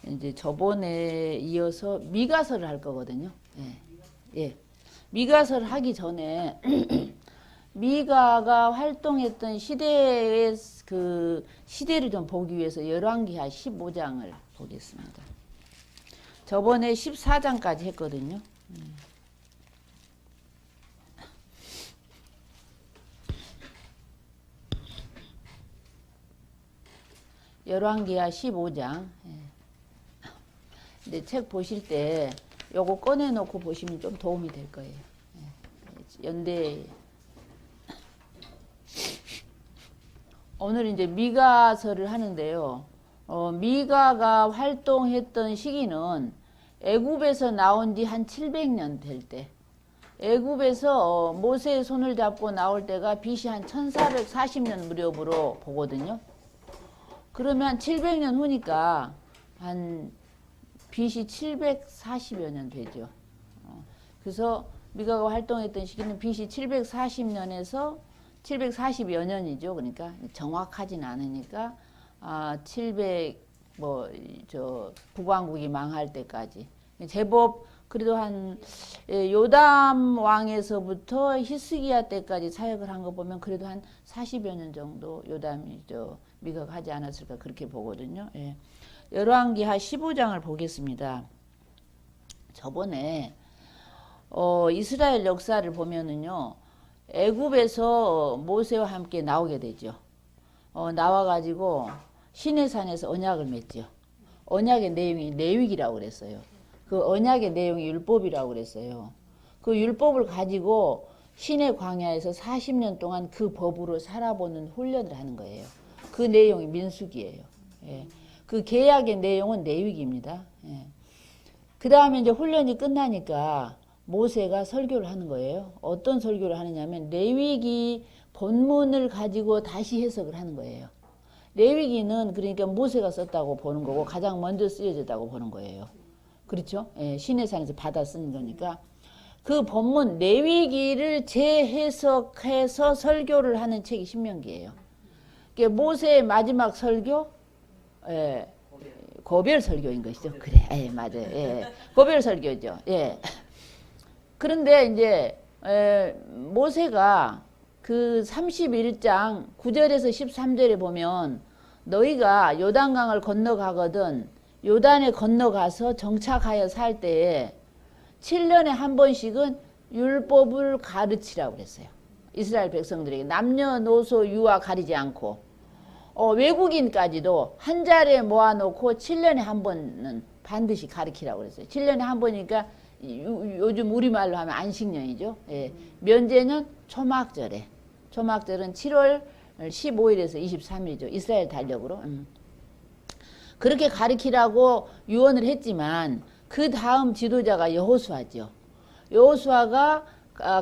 이제 저번에 이어서 미가서를 할 거거든요. 예. 예. 미가서를 하기 전에 미가가 활동했던 시대의 그 시대를 좀 보기 위해서 열왕기하 15장을 보겠습니다. 저번에 14장까지 했거든요. 열왕기하 15장. 근데 책 보실 때 요거 꺼내놓고 보시면 좀 도움이 될 거예요. 연대. 오늘 이제 미가서를 하는데요. 미가가 활동했던 시기는 애굽에서 나온 지 한 700년 될 때. 애굽에서 모세의 손을 잡고 나올 때가 BC 한 1440년 무렵으로 보거든요. 그러면 700년 후니까 한 BC 740여 년 되죠. 그래서 미가가 활동했던 시기는 BC 740년에서 740여 년이죠. 그러니까 정확하진 않으니까 700 북왕국이 망할 때까지 제법 그래도 한 요담 왕에서부터 히스기야 때까지 사역을 한 거 보면 그래도 한 40여 년 정도 요담이 미가가 하지 않았을까 그렇게 보거든요. 예. 열왕기하 15장을 보겠습니다. 저번에 이스라엘 역사를 보면은요. 애굽에서 모세와 함께 나오게 되죠. 나와가지고 시내산에서 언약을 맺죠. 언약의 내용이 레위기라고 그랬어요. 그 언약의 내용이 율법이라고 그랬어요. 그 율법을 가지고 시내 광야에서 40년 동안 그 법으로 살아보는 훈련을 하는 거예요. 그 내용이 민수기예요. 예. 그 계약의 내용은 레위기입니다. 예. 그 다음에 이제 훈련이 끝나니까 모세가 설교를 하는 거예요. 어떤 설교를 하느냐면 레위기 본문을 가지고 다시 해석을 하는 거예요. 레위기는 그러니까 모세가 썼다고 보는 거고 가장 먼저 쓰여졌다고 보는 거예요. 그렇죠? 예, 시내산에서 받아 쓰는 거니까 그 본문 레위기를 재해석해서 설교를 하는 책이 신명기예요. 모세의 마지막 설교, 고별 설교인 것이죠. 그래, 맞아요. 예, 고별 설교죠. 예. 그런데 이제 모세가 그 31장 9절에서 13절에 보면 너희가 요단강을 건너가거든 요단에 건너가서 정착하여 살 때에 7년에 한 번씩은 율법을 가르치라고 그랬어요. 이스라엘 백성들에게 남녀노소 유아 가리지 않고 외국인까지도 한 자리에 모아놓고 7년에 한 번은 반드시 가르치라고 그랬어요. 7년에 한 번이니까 요즘 우리말로 하면 안식년이죠. 예. 면제는 초막절에. 초막절은 7월 15일에서 23일이죠. 이스라엘 달력으로. 그렇게 가르치라고 유언을 했지만 그 다음 지도자가 여호수아죠. 여호수아가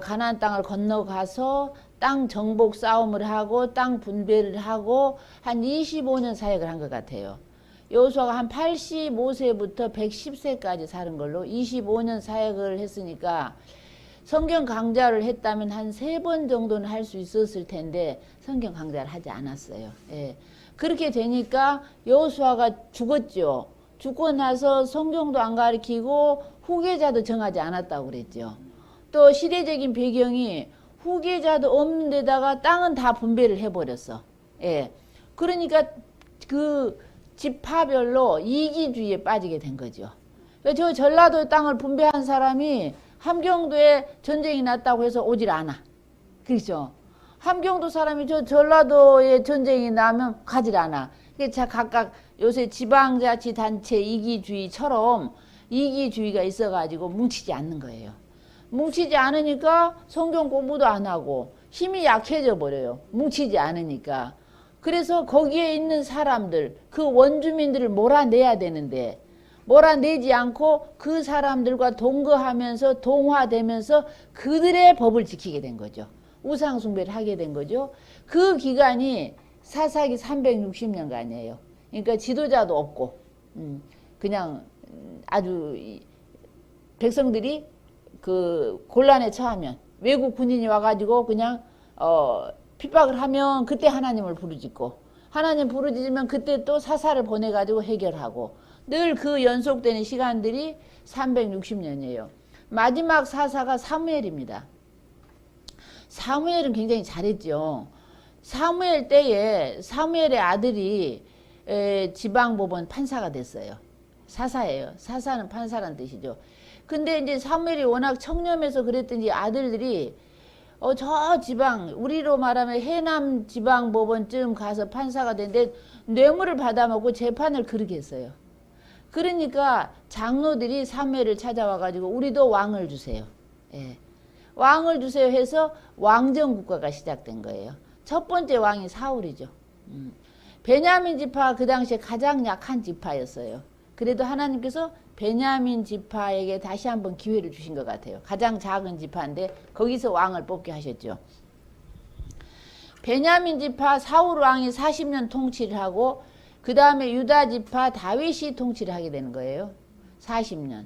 가나안 땅을 건너가서 땅 정복 싸움을 하고 땅 분배를 하고 한 25년 사역을 한 것 같아요. 여호수아가 한 85세부터 110세까지 사는 걸로 25년 사역을 했으니까 성경 강좌를 했다면 한 3번 정도는 할 수 있었을 텐데 성경 강좌를 하지 않았어요. 예. 그렇게 되니까 여호수아가 죽었죠. 죽고 나서 성경도 안 가르치고 후계자도 정하지 않았다고 그랬죠. 또 시대적인 배경이 후계자도 없는 데다가 땅은 다 분배를 해버렸어. 예. 그러니까 그 지파별로 이기주의에 빠지게 된 거죠. 저 전라도 땅을 분배한 사람이 함경도에 전쟁이 났다고 해서 오질 않아. 그렇죠? 함경도 사람이 저 전라도에 전쟁이 나면 가질 않아. 그러니까 각각 요새 지방자치단체 이기주의처럼 이기주의가 있어가지고 뭉치지 않는 거예요. 뭉치지 않으니까 성경 공부도 안 하고 힘이 약해져 버려요. 뭉치지 않으니까. 그래서 거기에 있는 사람들, 그 원주민들을 몰아내야 되는데 몰아내지 않고 그 사람들과 동거하면서 동화되면서 그들의 법을 지키게 된 거죠. 우상숭배를 하게 된 거죠. 그 기간이 사사기 360년간이에요. 그러니까 지도자도 없고 그냥 아주 백성들이 그 곤란에 처하면 외국 군인이 와가지고 그냥 핍박을 하면 그때 하나님을 부르짖고 하나님 부르짖으면 그때 또 사사를 보내가지고 해결하고 늘 그 연속되는 시간들이 360년이에요. 마지막 사사가 사무엘입니다. 사무엘은 굉장히 잘했죠. 사무엘 때에 사무엘의 아들이 지방법원 판사가 됐어요. 사사예요. 사사는 판사란 뜻이죠. 근데 이제 사무엘이 워낙 청렴해서 그랬든지 아들들이 저 지방, 우리로 말하면 해남 지방법원쯤 가서 판사가 됐는데 뇌물을 받아먹고 재판을 그렇게 했어요. 그러니까 장로들이 사무엘을 찾아와가지고 우리도 왕을 주세요. 예. 왕을 주세요 해서 왕정 국가가 시작된 거예요. 첫 번째 왕이 사울이죠. 베냐민 지파가 그 당시에 가장 약한 지파였어요. 그래도 하나님께서 베냐민 지파에게 다시 한번 기회를 주신 것 같아요. 가장 작은 지파인데 거기서 왕을 뽑게 하셨죠. 베냐민 지파 사울 왕이 40년 통치를 하고 그 다음에 유다 지파 다윗이 통치를 하게 되는 거예요. 40년.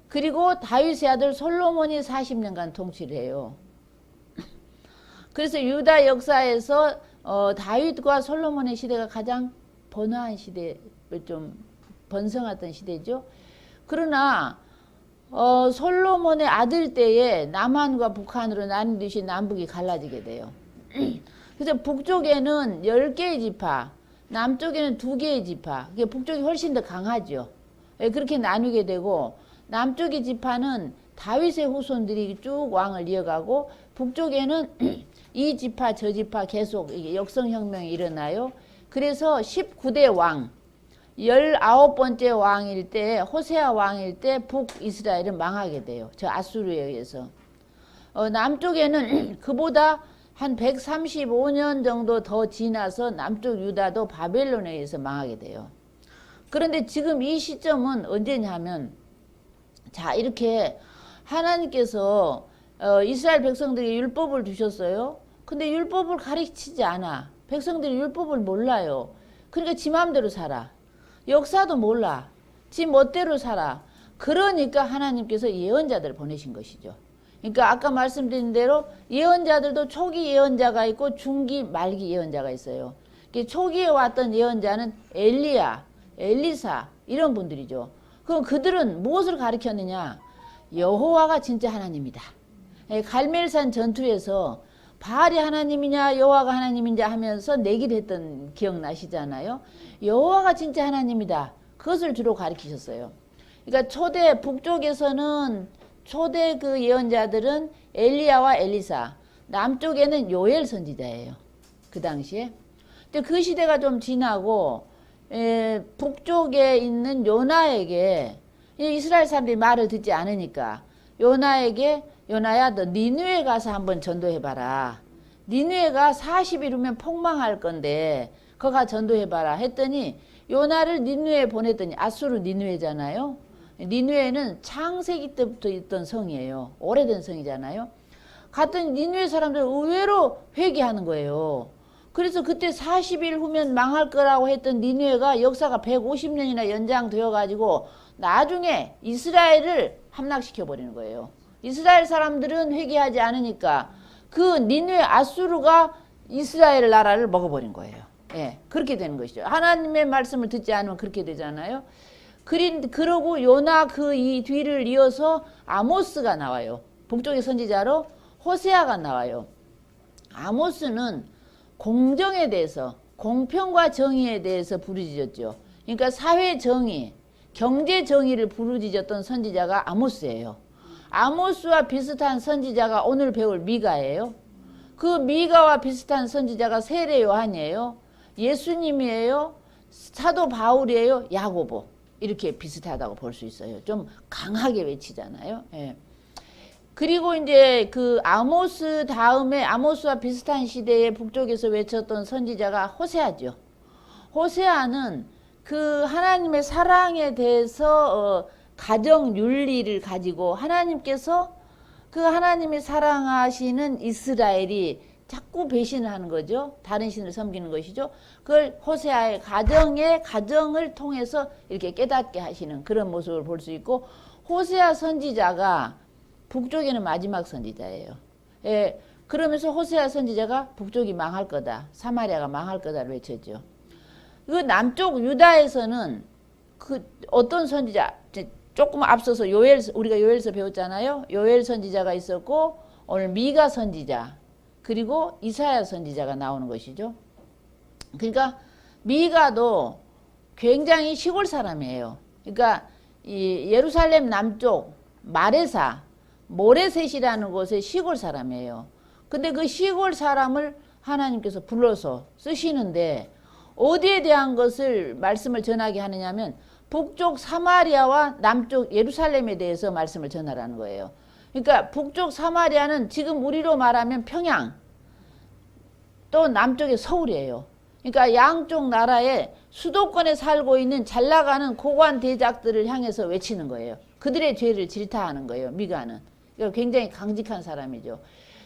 그리고 다윗의 아들 솔로몬이 40년간 통치를 해요. 그래서 유다 역사에서 다윗과 솔로몬의 시대가 가장 번화한 시대, 좀 번성했던 시대죠. 그러나 솔로몬의 아들 때에 남한과 북한으로 나뉘듯이 남북이 갈라지게 돼요. 그래서 북쪽에는 10개의 지파, 남쪽에는 2개의 지파, 북쪽이 훨씬 더 강하죠. 그렇게 나누게 되고 남쪽의 지파는 다윗의 후손들이 쭉 왕을 이어가고 북쪽에는 이 지파 저 지파 계속 역성혁명이 일어나요. 그래서 19대 왕, 19번째 왕일 때 호세아 왕일 때 북이스라엘은 망하게 돼요. 저 아수르에 의해서. 남쪽에는 그보다 한 135년 정도 더 지나서 남쪽 유다도 바벨론에 의해서 망하게 돼요. 그런데 지금 이 시점은 언제냐면 자 이렇게 하나님께서 이스라엘 백성들에게 율법을 주셨어요. 근데 율법을 가르치지 않아. 백성들이 율법을 몰라요. 그러니까 지 마음대로 살아. 역사도 몰라. 지 멋대로 살아. 그러니까 하나님께서 예언자들을 보내신 것이죠. 그러니까 아까 말씀드린 대로 예언자들도 초기 예언자가 있고 중기, 말기 예언자가 있어요. 초기에 왔던 예언자는 엘리야, 엘리사 이런 분들이죠. 그럼 그들은 무엇을 가르쳤느냐? 여호와가 진짜 하나님이다. 갈멜산 전투에서 바알이 하나님이냐 여호와가 하나님이냐 하면서 내기를 했던 기억나시잖아요. 여호와가 진짜 하나님이다. 그것을 주로 가르치셨어요. 그러니까 초대 북쪽에서는 초대 그 예언자들은 엘리야와 엘리사, 남쪽에는 요엘 선지자예요. 그 당시에. 근데 그 시대가 좀 지나고 북쪽에 있는 요나에게 이스라엘 사람들이 말을 듣지 않으니까 요나에게 요나야 너 니느웨 가서 한번 전도해봐라. 니느웨가 40일 후면 폭망할 건데 거가 전도해봐라 했더니 요나를 니느웨에 보냈더니 아수르 니느웨잖아요. 니느웨는 창세기 때부터 있던 성이에요. 오래된 성이잖아요. 갔더니 니느웨 사람들 의외로 회개하는 거예요. 그래서 그때 40일 후면 망할 거라고 했던 니느웨가 역사가 150년이나 연장되어 가지고 나중에 이스라엘을 함락시켜 버리는 거예요. 이스라엘 사람들은 회개하지 않으니까 그 니느웨 아수르가 이스라엘 나라를 먹어버린 거예요. 예, 그렇게 되는 것이죠. 하나님의 말씀을 듣지 않으면 그렇게 되잖아요. 그러고 요나 그 이 뒤를 이어서 아모스가 나와요. 북쪽의 선지자로 호세아가 나와요. 아모스는 공정에 대해서, 공평과 정의에 대해서 부르짖었죠. 그러니까 사회 정의, 경제 정의를 부르짖었던 선지자가 아모스예요. 아모스와 비슷한 선지자가 오늘 배울 미가예요. 그 미가와 비슷한 선지자가 세례 요한이에요. 예수님이에요. 사도 바울이에요. 야고보. 이렇게 비슷하다고 볼 수 있어요. 좀 강하게 외치잖아요. 예. 그리고 이제 그 아모스 다음에 아모스와 비슷한 시대에 북쪽에서 외쳤던 선지자가 호세아죠. 호세아는 그 하나님의 사랑에 대해서 가정 윤리를 가지고 하나님께서 그 하나님이 사랑하시는 이스라엘이 자꾸 배신을 하는 거죠. 다른 신을 섬기는 것이죠. 그걸 호세아의 가정을 통해서 이렇게 깨닫게 하시는 그런 모습을 볼 수 있고 호세아 선지자가 북쪽에는 마지막 선지자예요. 예, 그러면서 호세아 선지자가 북쪽이 망할 거다. 사마리아가 망할 거다를 외쳤죠. 그 남쪽 유다에서는 그 어떤 선지자, 조금 앞서서 요엘, 우리가 요엘서 배웠잖아요. 요엘 선지자가 있었고 오늘 미가 선지자 그리고 이사야 선지자가 나오는 것이죠. 그러니까 미가도 굉장히 시골 사람이에요. 그러니까 이 예루살렘 남쪽 마레사 모레셋이라는 곳의 시골 사람이에요. 근데 그 시골 사람을 하나님께서 불러서 쓰시는데 어디에 대한 것을 말씀을 전하게 하느냐면 북쪽 사마리아와 남쪽 예루살렘에 대해서 말씀을 전하라는 거예요. 그러니까 북쪽 사마리아는 지금 우리로 말하면 평양, 또 남쪽에 서울이에요. 그러니까 양쪽 나라의 수도권에 살고 있는 잘 나가는 고관 대작들을 향해서 외치는 거예요. 그들의 죄를 질타하는 거예요. 미가는. 그러니까 굉장히 강직한 사람이죠.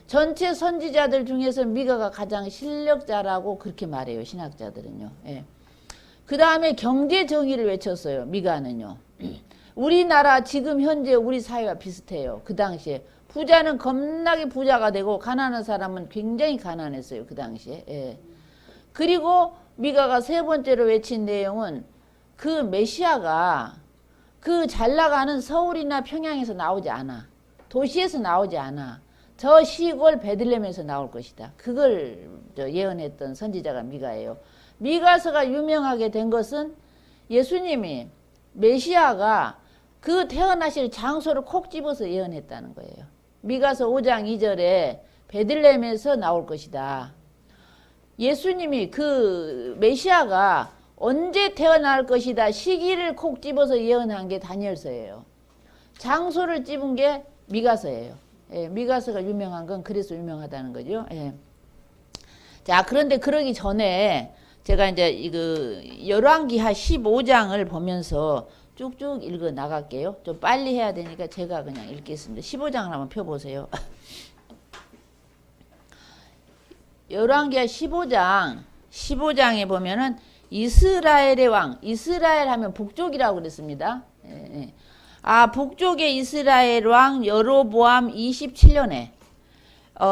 전체 선지자들 중에서 미가가 가장 실력자라고 그렇게 말해요. 신학자들은요. 예. 그 다음에 경제 정의를 외쳤어요. 미가는요. 우리나라 지금 현재 우리 사회와 비슷해요. 그 당시에. 부자는 겁나게 부자가 되고 가난한 사람은 굉장히 가난했어요. 그 당시에. 예. 그리고 미가가 세 번째로 외친 내용은 그 메시아가 그 잘 나가는 서울이나 평양에서 나오지 않아. 도시에서 나오지 않아. 저 시골 베들레헴에서 나올 것이다. 그걸 예언했던 선지자가 미가예요. 미가서가 유명하게 된 것은 예수님이 메시아가 그 태어나실 장소를 콕 집어서 예언했다는 거예요. 미가서 5장 2절에 베들레헴에서 나올 것이다. 예수님이 그 메시아가 언제 태어날 것이다 시기를 콕 집어서 예언한 게 다니엘서예요. 장소를 집은 게 미가서예요. 예, 미가서가 유명한 건 그래서 유명하다는 거죠. 예. 자, 그런데 그러기 전에 제가 이제 그 열왕기하 15장을 보면서 쭉쭉 읽어 나갈게요. 좀 빨리 해야 되니까 제가 그냥 읽겠습니다. 15장을 한번 펴보세요. 열왕기하 15장에 보면은 이스라엘의 왕, 이스라엘 하면 북쪽이라고 그랬습니다. 예, 예. 아, 북쪽의 이스라엘 왕 여로보암 27년에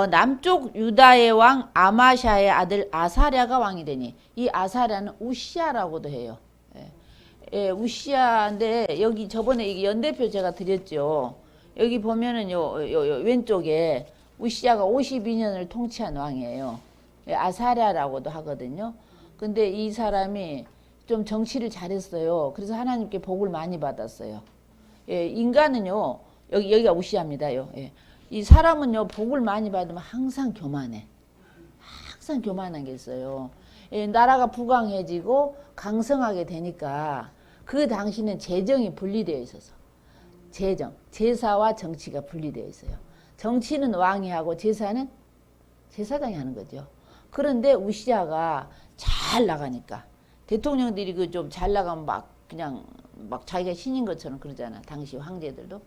남쪽 유다의 왕 아마샤의 아들 아사랴가 왕이 되니, 이 아사랴는 우시아라고도 해요. 예, 예, 우시아인데 여기 저번에 이게 연대표 제가 드렸죠. 여기 보면은 요 왼쪽에 우시아가 52년을 통치한 왕이에요. 예, 아사랴라고도 하거든요. 근데 이 사람이 좀 정치를 잘했어요. 그래서 하나님께 복을 많이 받았어요. 예, 인간은요, 여기가 우시아입니다요. 예. 이 사람은요, 복을 많이 받으면 항상 교만해. 항상 교만한 게 있어요. 예, 나라가 부강해지고 강성하게 되니까 그 당시는 재정이 분리되어 있어서. 제사와 정치가 분리되어 있어요. 정치는 왕이 하고 제사는 제사장이 하는 거죠. 그런데 우시아가 잘 나가니까 대통령들이 그 좀 잘 나가면 그냥 자기가 신인 것처럼 그러잖아. 당시 황제들도.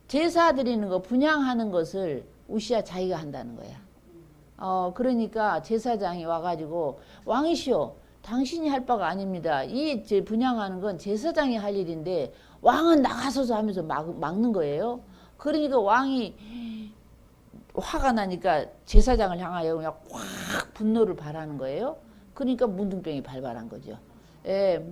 제사 드리는 거, 분향하는 것을 우시아 자기가 한다는 거야. 그러니까 제사장이 와가지고 왕이시오, 당신이 할 바가 아닙니다. 이 분향하는 건 제사장이 할 일인데 왕은 나가서서 하면서 막는 거예요. 그러니까 왕이 화가 나니까 제사장을 향하여 그냥 확 분노를 발하는 거예요. 그러니까 문둥병이 발발한 거죠. 예,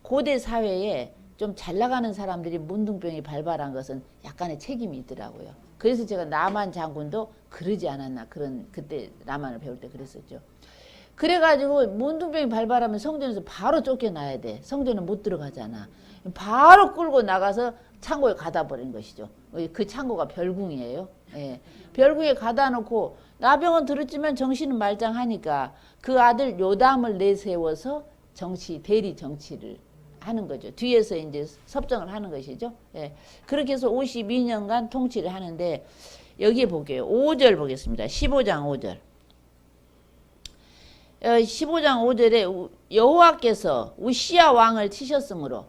고대 사회에 좀 잘 나가는 사람들이 문둥병이 발발한 것은 약간의 책임이 있더라고요. 그래서 제가 나만 장군도 그러지 않았나, 그때 나만을 배울 때 그랬었죠. 그래가지고 문둥병이 발발하면 성전에서 바로 쫓겨나야 돼. 성전은 못 들어가잖아. 바로 끌고 나가서 창고에 가다 버린 것이죠. 그 창고가 별궁이에요. 예. 별궁에 가다 놓고 나병은 들었지만 정신은 말짱하니까 그 아들 요담을 내세워서 대리 정치를 하는 거죠. 뒤에서 이제 섭정을 하는 것이죠. 예. 그렇게 해서 52년간 통치를 하는데, 여기에 볼게요. 5절 보겠습니다. 15장 5절. 15장 5절에 여호와께서 우시아 왕을 치셨으므로,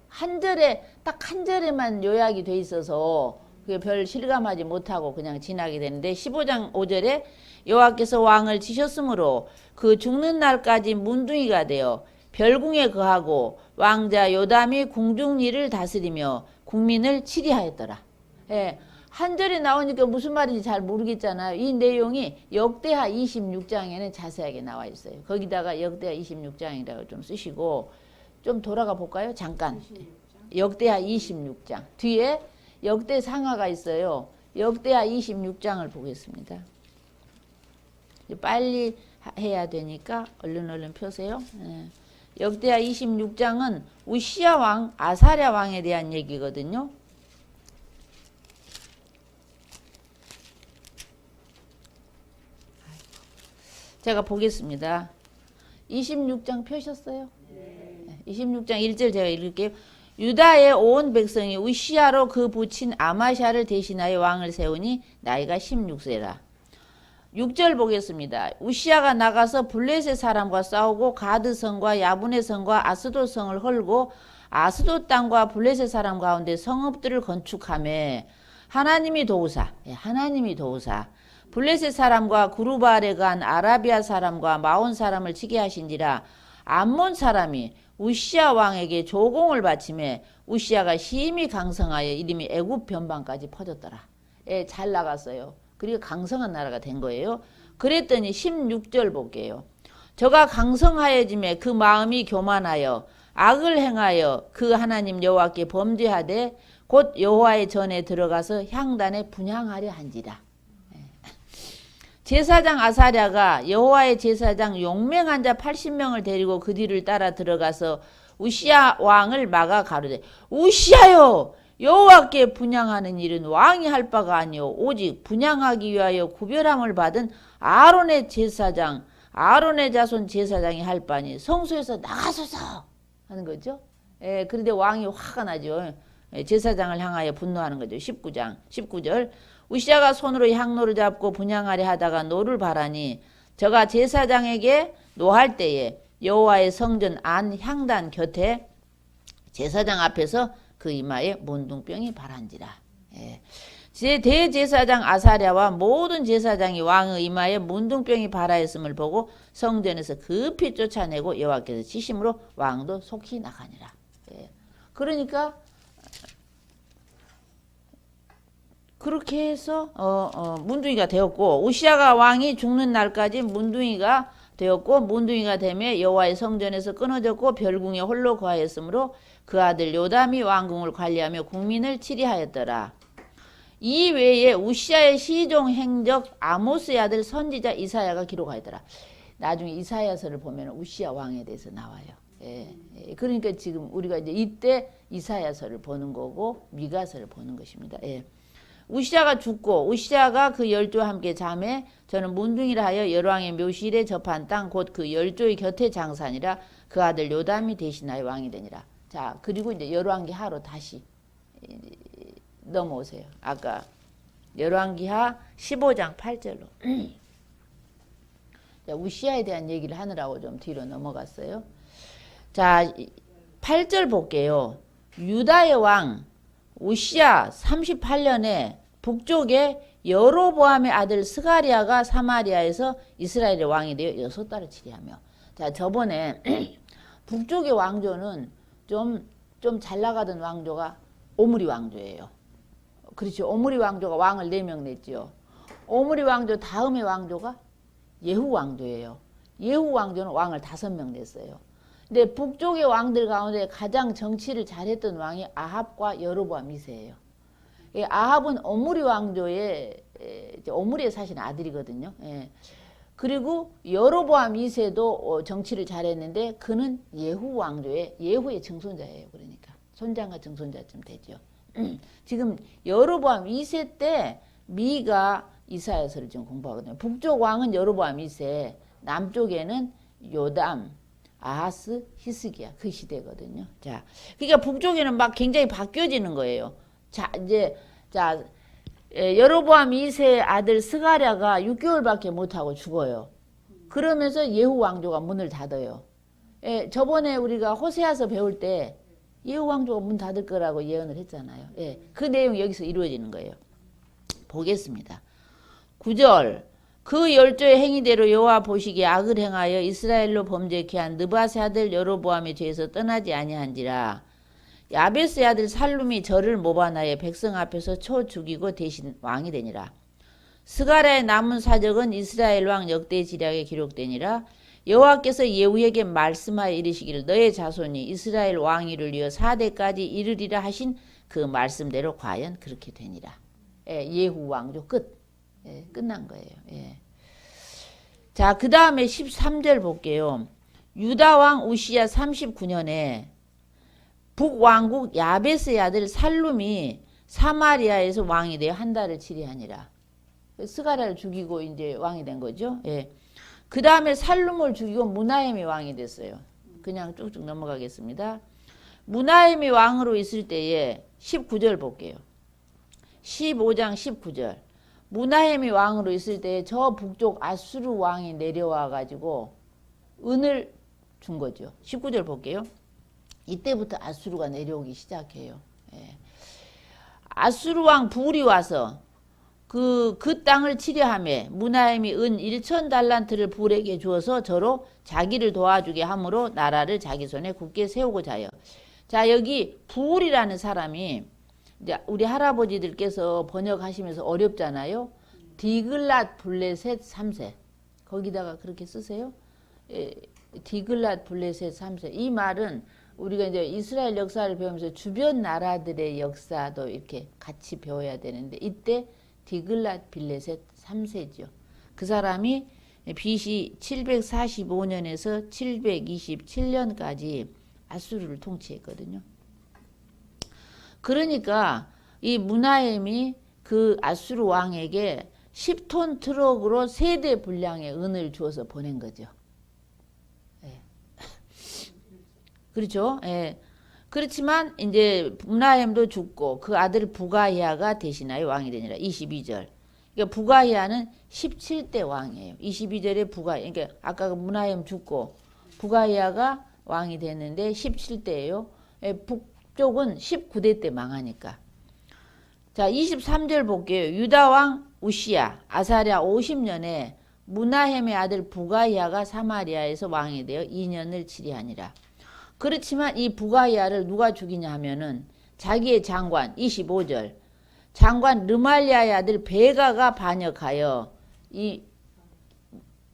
딱 한 절에만 요약이 돼 있어서 그게 별 실감하지 못하고 그냥 지나게 되는데, 15장 5절에 여호와께서 왕을 치셨으므로 그 죽는 날까지 문둥이가 되어 별궁에 거하고 왕자 요담이 궁중일을 다스리며 국민을 치리하였더라. 예, 한 절에 나오니까 무슨 말인지 잘 모르겠잖아요. 이 내용이 역대하 26장에는 자세하게 나와 있어요. 거기다가 역대하 26장이라고 좀 쓰시고, 좀 돌아가 볼까요? 잠깐. 역대하 26장. 뒤에 역대 상하가 있어요. 역대하 26장을 보겠습니다. 빨리 해야 되니까 얼른 펴세요. 네. 역대하 26장은 우시야 왕, 아사랴 왕에 대한 얘기거든요. 제가 보겠습니다. 26장 펴셨어요? 네. 26장 1절 제가 읽을게요. 유다의 온 백성이 우시야로 그 부친 아마샤를 대신하여 왕을 세우니 나이가 16세라. 6절 보겠습니다. 우시야가 나가서 블레셋 사람과 싸우고 가드성과 야분의 성과 아스돗 성을 헐고 아스돗 땅과 블레셋 사람 가운데 성읍들을 건축하며 하나님이 도우사 블레셋 사람과 구르바알에 간 아라비아 사람과 마온 사람을 치게 하신지라. 암몬 사람이 우시야 왕에게 조공을 바치며 우시야가 심히 강성하여 이름이 애굽 변방까지 퍼졌더라. 예, 잘 나갔어요. 그리고 강성한 나라가 된 거예요. 그랬더니 16절 볼게요. 저가 강성하여짐에 그 마음이 교만하여 악을 행하여 그 하나님 여호와께 범죄하되 곧 여호와의 전에 들어가서 향단에 분향하려 한지라. 제사장 아사랴가 여호와의 제사장 용맹한 자 80명을 데리고 그 뒤를 따라 들어가서 우시야 왕을 막아 가로되 우시야여 여호와께 분향하는 일은 왕이 할 바가 아니오 오직 분향하기 위하여 구별함을 받은 아론의 제사장 아론의 자손 제사장이 할 바니 성소에서 나가소서 하는 거죠. 예, 그런데 왕이 화가 나죠. 제사장을 향하여 분노하는 거죠. 19절 우시야가 손으로 향로를 잡고 분향하려 하다가 노를 바라니 저가 제사장에게 노할 때에 여호와의 성전 안 향단 곁에 제사장 앞에서 그 이마에 문둥병이 발한지라. 예. 제 대제사장 아사랴와 모든 제사장이 왕의 이마에 문둥병이 발하였음을 보고 성전에서 급히 쫓아내고 여호와께서 치심으로 왕도 속히 나가니라. 예. 그러니까 그렇게 해서 문둥이가 되었고 우시야가 왕이 죽는 날까지 문둥이가 되었고 문둥이가 되며 여호와의 성전에서 끊어졌고 별궁에 홀로 거하였으므로 그 아들 요담이 왕궁을 관리하며 국민을 치리하였더라. 이 외에 우시야의 시종 행적 아모스의 아들 선지자 이사야가 기록하였더라. 나중에 이사야서를 보면 우시야 왕에 대해서 나와요. 예. 그러니까 지금 우리가 이제 이때 이사야서를 보는 거고 미가서를 보는 것입니다. 예. 우시야가 죽고 우시야가 그 열조와 함께 잠에 저는 문둥이라 하여 열왕의 묘실에 접한 땅 곧 그 열조의 곁에 장사니라. 그 아들 요담이 대신하여 왕이 되니라. 자, 그리고 이제 열왕기하로 다시 넘어오세요. 아까 열왕기하 15장 8절로 자, 우시야에 대한 얘기를 하느라고 좀 뒤로 넘어갔어요. 자, 8절 볼게요. 유다의 왕 우시야 38년에 북쪽에 여로보암의 아들 스가리아가 사마리아에서 이스라엘의 왕이 되어 6달을 치리하며. 자, 저번에 북쪽의 왕조는 좀 잘 나가던 왕조가 오므리 왕조예요. 그렇죠. 오므리 왕조가 왕을 4명 냈죠. 오므리 왕조 다음의 왕조가 예후 왕조예요. 예후 왕조는 왕을 5명 냈어요. 근데 북쪽의 왕들 가운데 가장 정치를 잘했던 왕이 아합과 여로보암 2세예요. 아합은 오므리 왕조의 오므리에 사신 아들이거든요. 예. 그리고 여로보암 2세도 정치를 잘했는데 그는 예후 왕조의 예후의 증손자예요. 그러니까 손자가 증손자쯤 되죠. 지금 여로보암 2세 때 미가 이사야서를 지금 공부하거든요. 북쪽 왕은 여로보암 2세, 남쪽에는 요담, 아하스, 히스기야 그 시대거든요. 자, 그러니까 북쪽에는 막 굉장히 바뀌어지는 거예요. 자, 이제 여로보암 2세 아들 스가랴가 6개월밖에 못하고 죽어요. 그러면서 예후 왕조가 문을 닫아요. 예, 저번에 우리가 호세아서 배울 때 예후 왕조가 문 닫을 거라고 예언을 했잖아요. 예, 그 내용이 여기서 이루어지는 거예요. 보겠습니다. 9절 그 열조의 행위대로 여호와 보시기에 악을 행하여 이스라엘로 범죄케 한 느밧의 아들 여로보암의 죄에서 떠나지 아니한지라. 야베스의 아들 살룸이 저를 모반하여 백성 앞에서 쳐 죽이고 대신 왕이 되니라. 스가랴의 남은 사적은 이스라엘 왕 역대 지략에 기록되니라. 여호와께서 예후에게 말씀하여 이르시기를 너의 자손이 이스라엘 왕위를 이어 4대까지 이르리라 하신 그 말씀대로 과연 그렇게 되니라. 예, 예후 왕조 끝. 예, 끝난 거예요. 예. 자, 그 다음에 13절 볼게요. 유다 왕 우시야 39년에 북왕국 야베스의 아들 살룸이 사마리아에서 왕이 되어 한 달을 치리하니라. 스가랴를 죽이고 이제 왕이 된 거죠. 예. 그 다음에 살룸을 죽이고 무나헬이 왕이 됐어요. 그냥 쭉쭉 넘어가겠습니다. 무나헬이 왕으로 있을 때에 19절 볼게요. 15장 19절. 무나헬이 왕으로 있을 때에 저 북쪽 아수르 왕이 내려와 가지고 은을 준 거죠. 19절 볼게요. 이때부터 아수르가 내려오기 시작해요. 예. 아수르 왕 불이 와서 그 땅을 치려하며 무나헬이 은 1,000달란트를 불에게 주어서 저로 자기를 도와주게 함으로 나라를 자기 손에 굳게 세우고자 하여. 자, 여기 불이라는 사람이 이제 우리 할아버지들께서 번역하시면서 어렵잖아요. 디글랏 블레셋 3세. 거기다가 그렇게 쓰세요. 예, 디글랏 블레셋 3세. 이 말은 우리가 이제 이스라엘 역사를 배우면서 주변 나라들의 역사도 이렇게 같이 배워야 되는데 이때 디글랏 빌레셋 3세죠. 그 사람이 BC 745년에서 727년까지 아수르를 통치했거든요. 그러니까 이 무나헬이 그 아수르 왕에게 10톤 트럭으로 세대 분량의 은을 주어서 보낸 거죠. 예. 그렇죠. 예. 그렇지만 이제 무나헬도 죽고 그 아들 부가히야가 대신하여 왕이 되니라. 22절. 그러니까 부가히야는 17대 왕이에요. 22절에 부가히야. 그러니까 아까 무나헬 죽고 부가히야가 왕이 됐는데 17대예요. 예, 북쪽은 19대 때 망하니까. 자, 23절 볼게요. 유다 왕 우시야 아사랴 50년에 무나헬의 아들 부가히야가 사마리아에서 왕이 되어 2년을 치리하니라. 그렇지만 이 부가히야를 누가 죽이냐 하면은 자기의 장관 25절 장관 르말리아의 아들 베가가 반역하여 이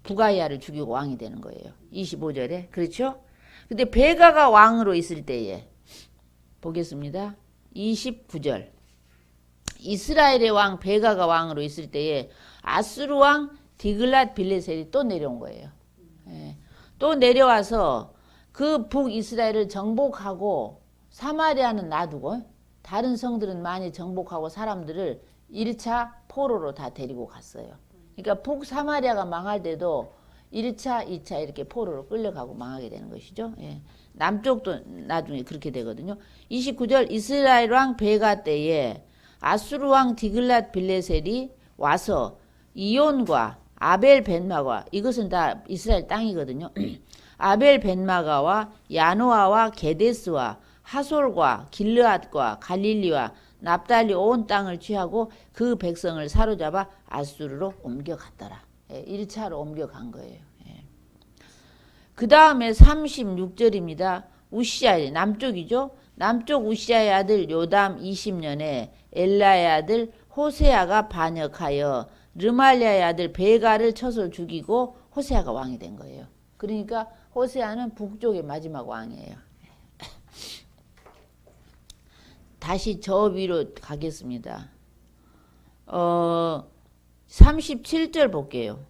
부가히야를 죽이고 왕이 되는 거예요. 25절에. 그렇죠? 근데 베가가 왕으로 있을 때에 보겠습니다. 29절 이스라엘의 왕 베가가 왕으로 있을 때에 아수르 왕 디글랏 빌레셋이 또 내려온 거예요. 예. 또 내려와서 그 북이스라엘을 정복하고 사마리아는 놔두고 다른 성들은 많이 정복하고 사람들을 1차 포로로 다 데리고 갔어요. 그러니까 북사마리아가 망할 때도 1차, 2차 이렇게 포로로 끌려가고 망하게 되는 것이죠. 예. 남쪽도 나중에 그렇게 되거든요. 29절 이스라엘 왕 베가 때에 아수르 왕 디글랏 빌레셋이 와서 이온과 아벨 벳마가 이것은 다 이스라엘 땅이거든요. 아벨 벳마가와 야노아와 게데스와 하솔과 길르앗과 갈릴리와 납달리 온 땅을 취하고 그 백성을 사로잡아 아수르로 옮겨갔더라. 예, 1차로 옮겨간 거예요. 예. 그 다음에 36절입니다. 우시야 남쪽이죠. 남쪽 우시야의 아들 요담 20년에 엘라의 아들 호세아가 반역하여 르말리아의 아들 베가를 쳐서 죽이고 호세아가 왕이 된 거예요. 그러니까 호세아는 북쪽의 마지막 왕이에요. 다시 저 위로 가겠습니다. 37절 볼게요.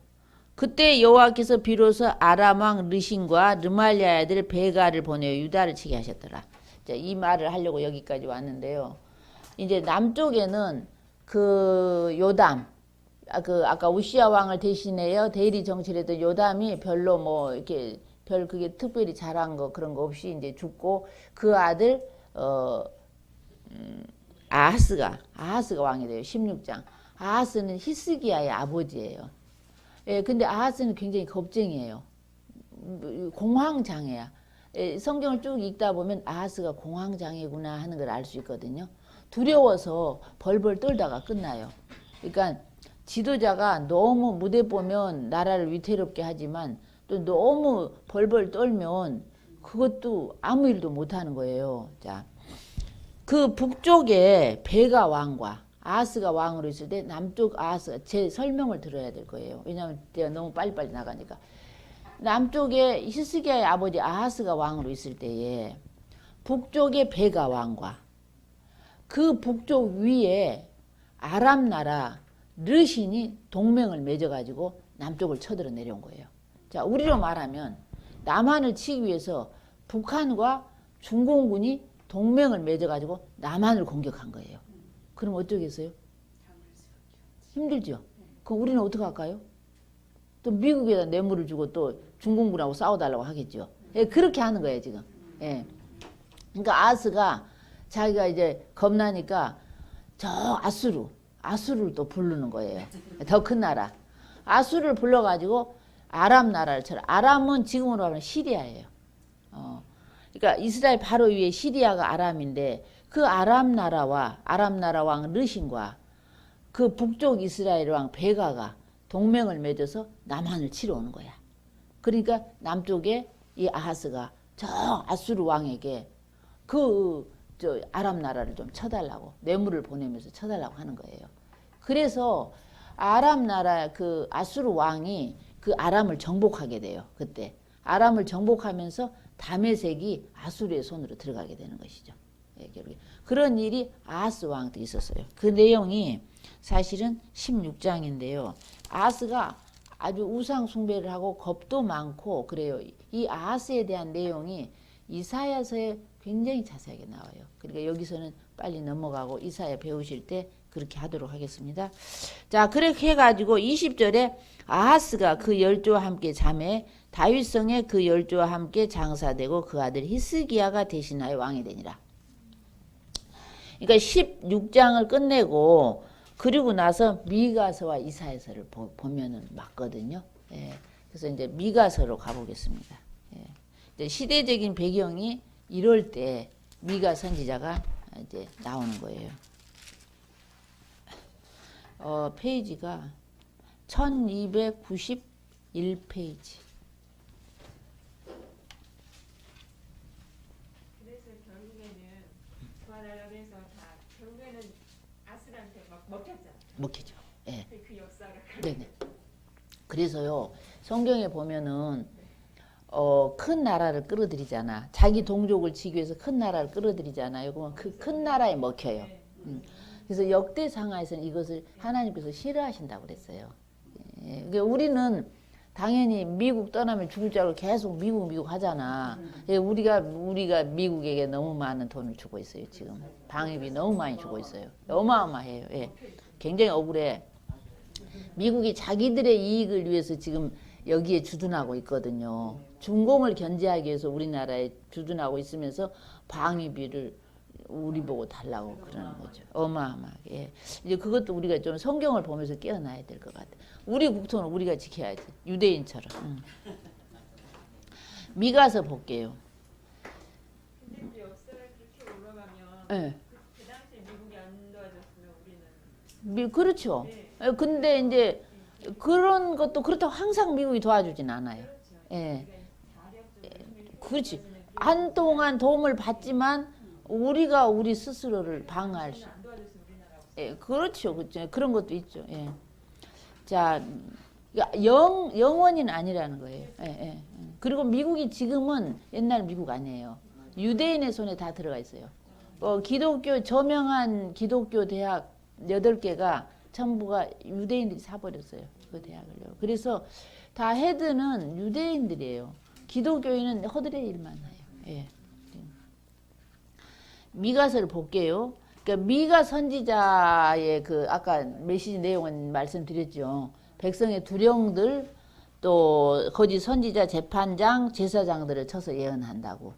그때 여호와께서 비로소 아람 왕 르신과 르말리아의 아들 베가를 보내어 유다를 치게 하셨더라. 자, 이 말을 하려고 여기까지 왔는데요. 이제 남쪽에는 그 요담, 아까 우시야 왕을 대신해요 대리 정치했던 요담이 별로 뭐 이렇게 별 그게 특별히 잘한 거 그런 거 없이 이제 죽고 그 아들 아하스가 왕이 돼요. 16장. 아하스는 히스기야의 아버지예요. 예, 근데 아하스는 굉장히 겁쟁이에요. 공황장애야. 예, 성경을 쭉 읽다 보면 아하스가 공황장애구나 하는 걸 알 수 있거든요. 두려워서 벌벌 떨다가 끝나요. 그러니까 지도자가 너무 무대 보면 나라를 위태롭게 하지만 또 너무 벌벌 떨면 그것도 아무 일도 못하는 거예요. 자, 그 북쪽에 베가 왕과 아하스가 왕으로 있을 때 남쪽 아하스가 제 설명을 들어야 될 거예요. 왜냐하면 내가 너무 빨리빨리 나가니까. 남쪽에 히스기야의 아버지 아하스가 왕으로 있을 때에 북쪽에 베가 왕과 그 북쪽 위에 아람 나라 르신이 동맹을 맺어가지고 남쪽을 쳐들어 내려온 거예요. 자, 우리로 말하면 남한을 치기 위해서 북한과 중공군이 동맹을 맺어가지고 남한을 공격한 거예요. 그럼 어쩌겠어요? 힘들죠? 그럼 우리는 어떻게 할까요? 또 미국에다 뇌물을 주고 또 중공군하고 싸워달라고 하겠죠. 예, 그렇게 하는 거예요, 지금. 예. 그러니까 아하스가 자기가 이제 겁나니까 저 아수르를 또 부르는 거예요. 더 큰 나라. 아수르를 불러가지고 아람 나라를 쳐라. 아람은 지금으로 하면 시리아예요. 그러니까 이스라엘 바로 위에 시리아가 아람인데 그 아람 나라 왕 르신과 그 북쪽 이스라엘 왕 베가가 동맹을 맺어서 남한을 치러 오는 거야. 그러니까 남쪽에 이 아하스가 저 아수르 왕에게 저 아람 나라를 좀 쳐달라고 뇌물을 보내면서 쳐달라고 하는 거예요. 그래서 아람 나라 그 아수르 왕이 그 아람을 정복하게 돼요. 그때 아람을 정복하면서 다메섹이 아수르의 손으로 들어가게 되는 것이죠. 예, 그런 일이 아하스 왕 때 있었어요. 그 내용이 사실은 16장인데요. 아하스가 아주 우상 숭배를 하고 겁도 많고 그래요. 이 아하스에 대한 내용이 이사야서에 굉장히 자세하게 나와요. 그러니까 여기서는 빨리 넘어가고 이사야 배우실 때 그렇게 하도록 하겠습니다. 자, 그렇게 해가지고 20절에 아하스가 그 열조와 함께 잠에 다윗성에 그 열조와 함께 장사되고 그 아들 히스기야가 대신하여 왕이 되니라. 그러니까 16장을 끝내고 그리고 나서 미가서와 이사야서를 보면은 맞거든요. 예. 그래서 이제 미가서로 가보겠습니다. 예. 이제 시대적인 배경이 이럴 때 미가 선지자가 이제 나오는 거예요. 페이지가 1291페이지. 그래서 결국에는 부하나라에서 다 결국에는 아스한테 막 먹혔잖아. 먹히죠. 예. 그 역사가. 네네. 그래서요 성경에 보면은 큰 나라를 끌어들이잖아. 자기 동족을 치기 위해서 큰 나라를 끌어들이잖아요. 그러면 그 큰 나라에 먹혀요. 그래서 역대상하에서는 이것을 하나님께서 싫어하신다고 그랬어요. 예. 그러니까 우리는 당연히 미국 떠나면 죽을 줄 알고 계속 미국 하잖아. 예, 우리가 미국에게 너무 많은 돈을 주고 있어요. 지금 방위비 너무 많이 주고 있어요. 어마어마해요. 예. 굉장히 억울해. 미국이 자기들의 이익을 위해서 지금 여기에 주둔하고 있거든요. 중공을 견제하기 위해서 우리나라에 주둔하고 있으면서 방위비를 우리 보고 달라고 그러는 거죠. 어마어마하게. 예. 이제 그것도 우리가 좀 성경을 보면서 깨어나야 될 것 같아. 우리 국토는 우리가 지켜야지. 유대인처럼. 미가서 볼게요. 근데 이제 역사를 그렇게 올라가면 예. 그 당시에 미국이 안 도와줬으면 우리는. 그렇죠. 네. 예, 근데 이제 그런 것도 그렇다고 항상 미국이 도와주진 않아요. 그렇죠. 예. 자력적으로 그렇지. 한동안 도움을 받지만 우리가 우리 스스로를 방어할 수. 안 도와줬으면 우리나라고. 예, 그렇죠. 그렇죠. 그런 것도 있죠. 예. 자, 영원히는 아니라는 거예요. 예, 예. 그리고 지금은 옛날 미국 아니에요. 유대인의 손에 다 들어가 있어요. 저명한 기독교 대학 8개가 전부가 유대인들이 사버렸어요. 그 대학을요. 그래서 다 헤드는 유대인들이에요. 기독교인은 허들의 일만 해요. 예. 미가서를 볼게요. 그러니까 미가 선지자의 그 아까 메시지 내용은 말씀드렸죠. 백성의 두령들 또 거짓 선지자 재판장 제사장들을 쳐서 예언한다고.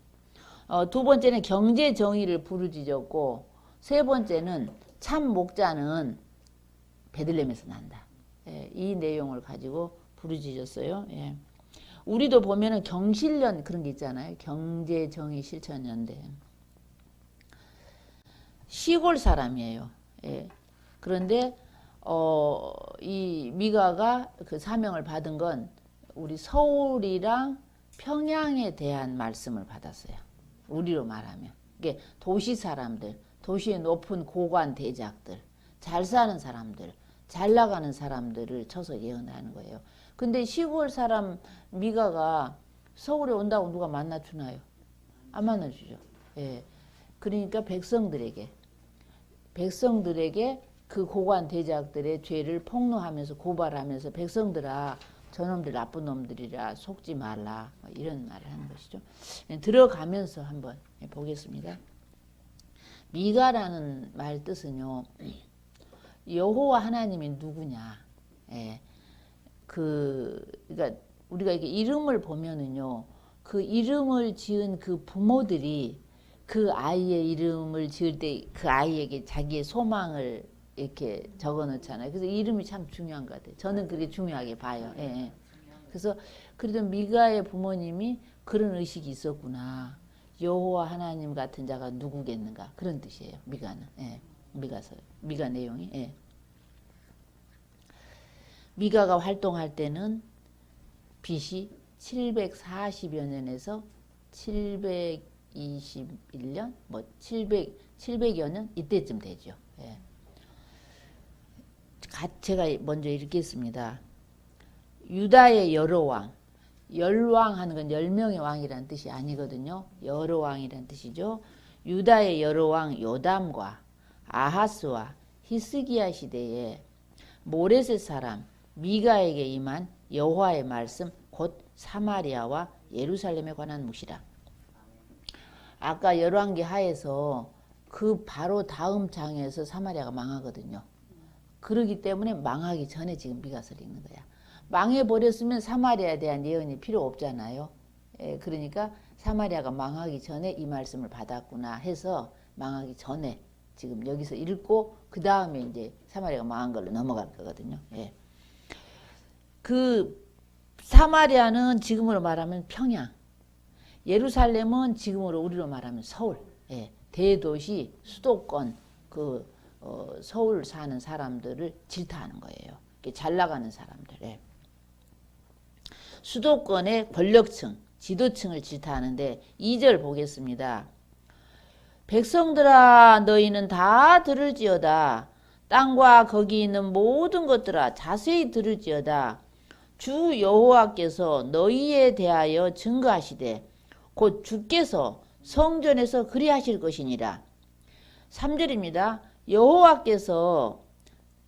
두 번째는 경제 정의를 부르짖었고 세 번째는 참 목자는 베들레헴에서 난다. 예, 이 내용을 가지고 부르짖었어요. 예. 우리도 보면은 경실련 그런 게 있잖아요. 경제 정의 실천연대. 시골 사람이에요. 예. 그런데 이 미가가 그 사명을 받은 건 우리 서울이랑 평양에 대한 말씀을 받았어요. 우리로 말하면 이게 도시 사람들, 도시의 높은 고관 대작들, 잘 사는 사람들, 잘 나가는 사람들을 쳐서 예언하는 거예요. 근데 시골 사람 미가가 서울에 온다고 누가 만나주나요? 안 만나주죠. 예. 그러니까 백성들에게 그 고관 대작들의 죄를 폭로하면서 고발하면서 백성들아 저놈들 나쁜 놈들이라 속지 말라 이런 말을 하는 것이죠. 들어가면서 한번 보겠습니다. 미가라는 말 뜻은요. 여호와 하나님이 누구냐. 예. 그러니까 우리가 이렇게 이름을 보면은요. 그 이름을 지은 그 부모들이 그 아이의 이름을 지을 때 그 아이에게 자기의 소망을 이렇게 적어 놓잖아요. 그래서 이름이 참 중요한 것 같아요. 저는 그게 중요하게 봐요. 예, 예. 그래서 그래도 미가의 부모님이 그런 의식이 있었구나. 여호와 하나님 같은 자가 누구겠는가 그런 뜻이에요. 미가는. 예. 미가 내용이. 예. 미가가 활동할 때는 BC 740여 년에서 721년 뭐 700여 년 이때쯤 되죠. 예. 제가 먼저 읽겠습니다. 유다의 여러 왕, 열왕 하는 건 10명의 왕이라는 뜻이 아니거든요. 여러 왕이라는 뜻이죠. 유다의 여러 왕 요담과 아하스와 히스기야 시대에 모레셋 사람 미가에게 임한 여호와의 말씀 곧 사마리아와 예루살렘에 관한 묵시라. 아까 열왕기 하에서 그 바로 다음 장에서 사마리아가 망하거든요. 그러기 때문에 망하기 전에 지금 미가서를 읽는 거야. 망해버렸으면 사마리아에 대한 예언이 필요 없잖아요. 그러니까 사마리아가 망하기 전에 이 말씀을 받았구나 해서 망하기 전에 지금 여기서 읽고 그 다음에 이제 사마리아가 망한 걸로 넘어갈 거거든요. 예. 그 사마리아는 지금으로 말하면 평양, 예루살렘은 지금으로 우리로 말하면 서울, 예. 대도시 수도권 서울 사는 사람들을 질타하는 거예요. 잘 나가는 사람들. 예. 수도권의 권력층, 지도층을 질타하는데 2절 보겠습니다. 백성들아 너희는 다 들을지어다. 땅과 거기 있는 모든 것들아 자세히 들을지어다. 주 여호와께서 너희에 대하여 증거하시되 곧 주께서 성전에서 그리하실 것이니라. 3절입니다. 여호와께서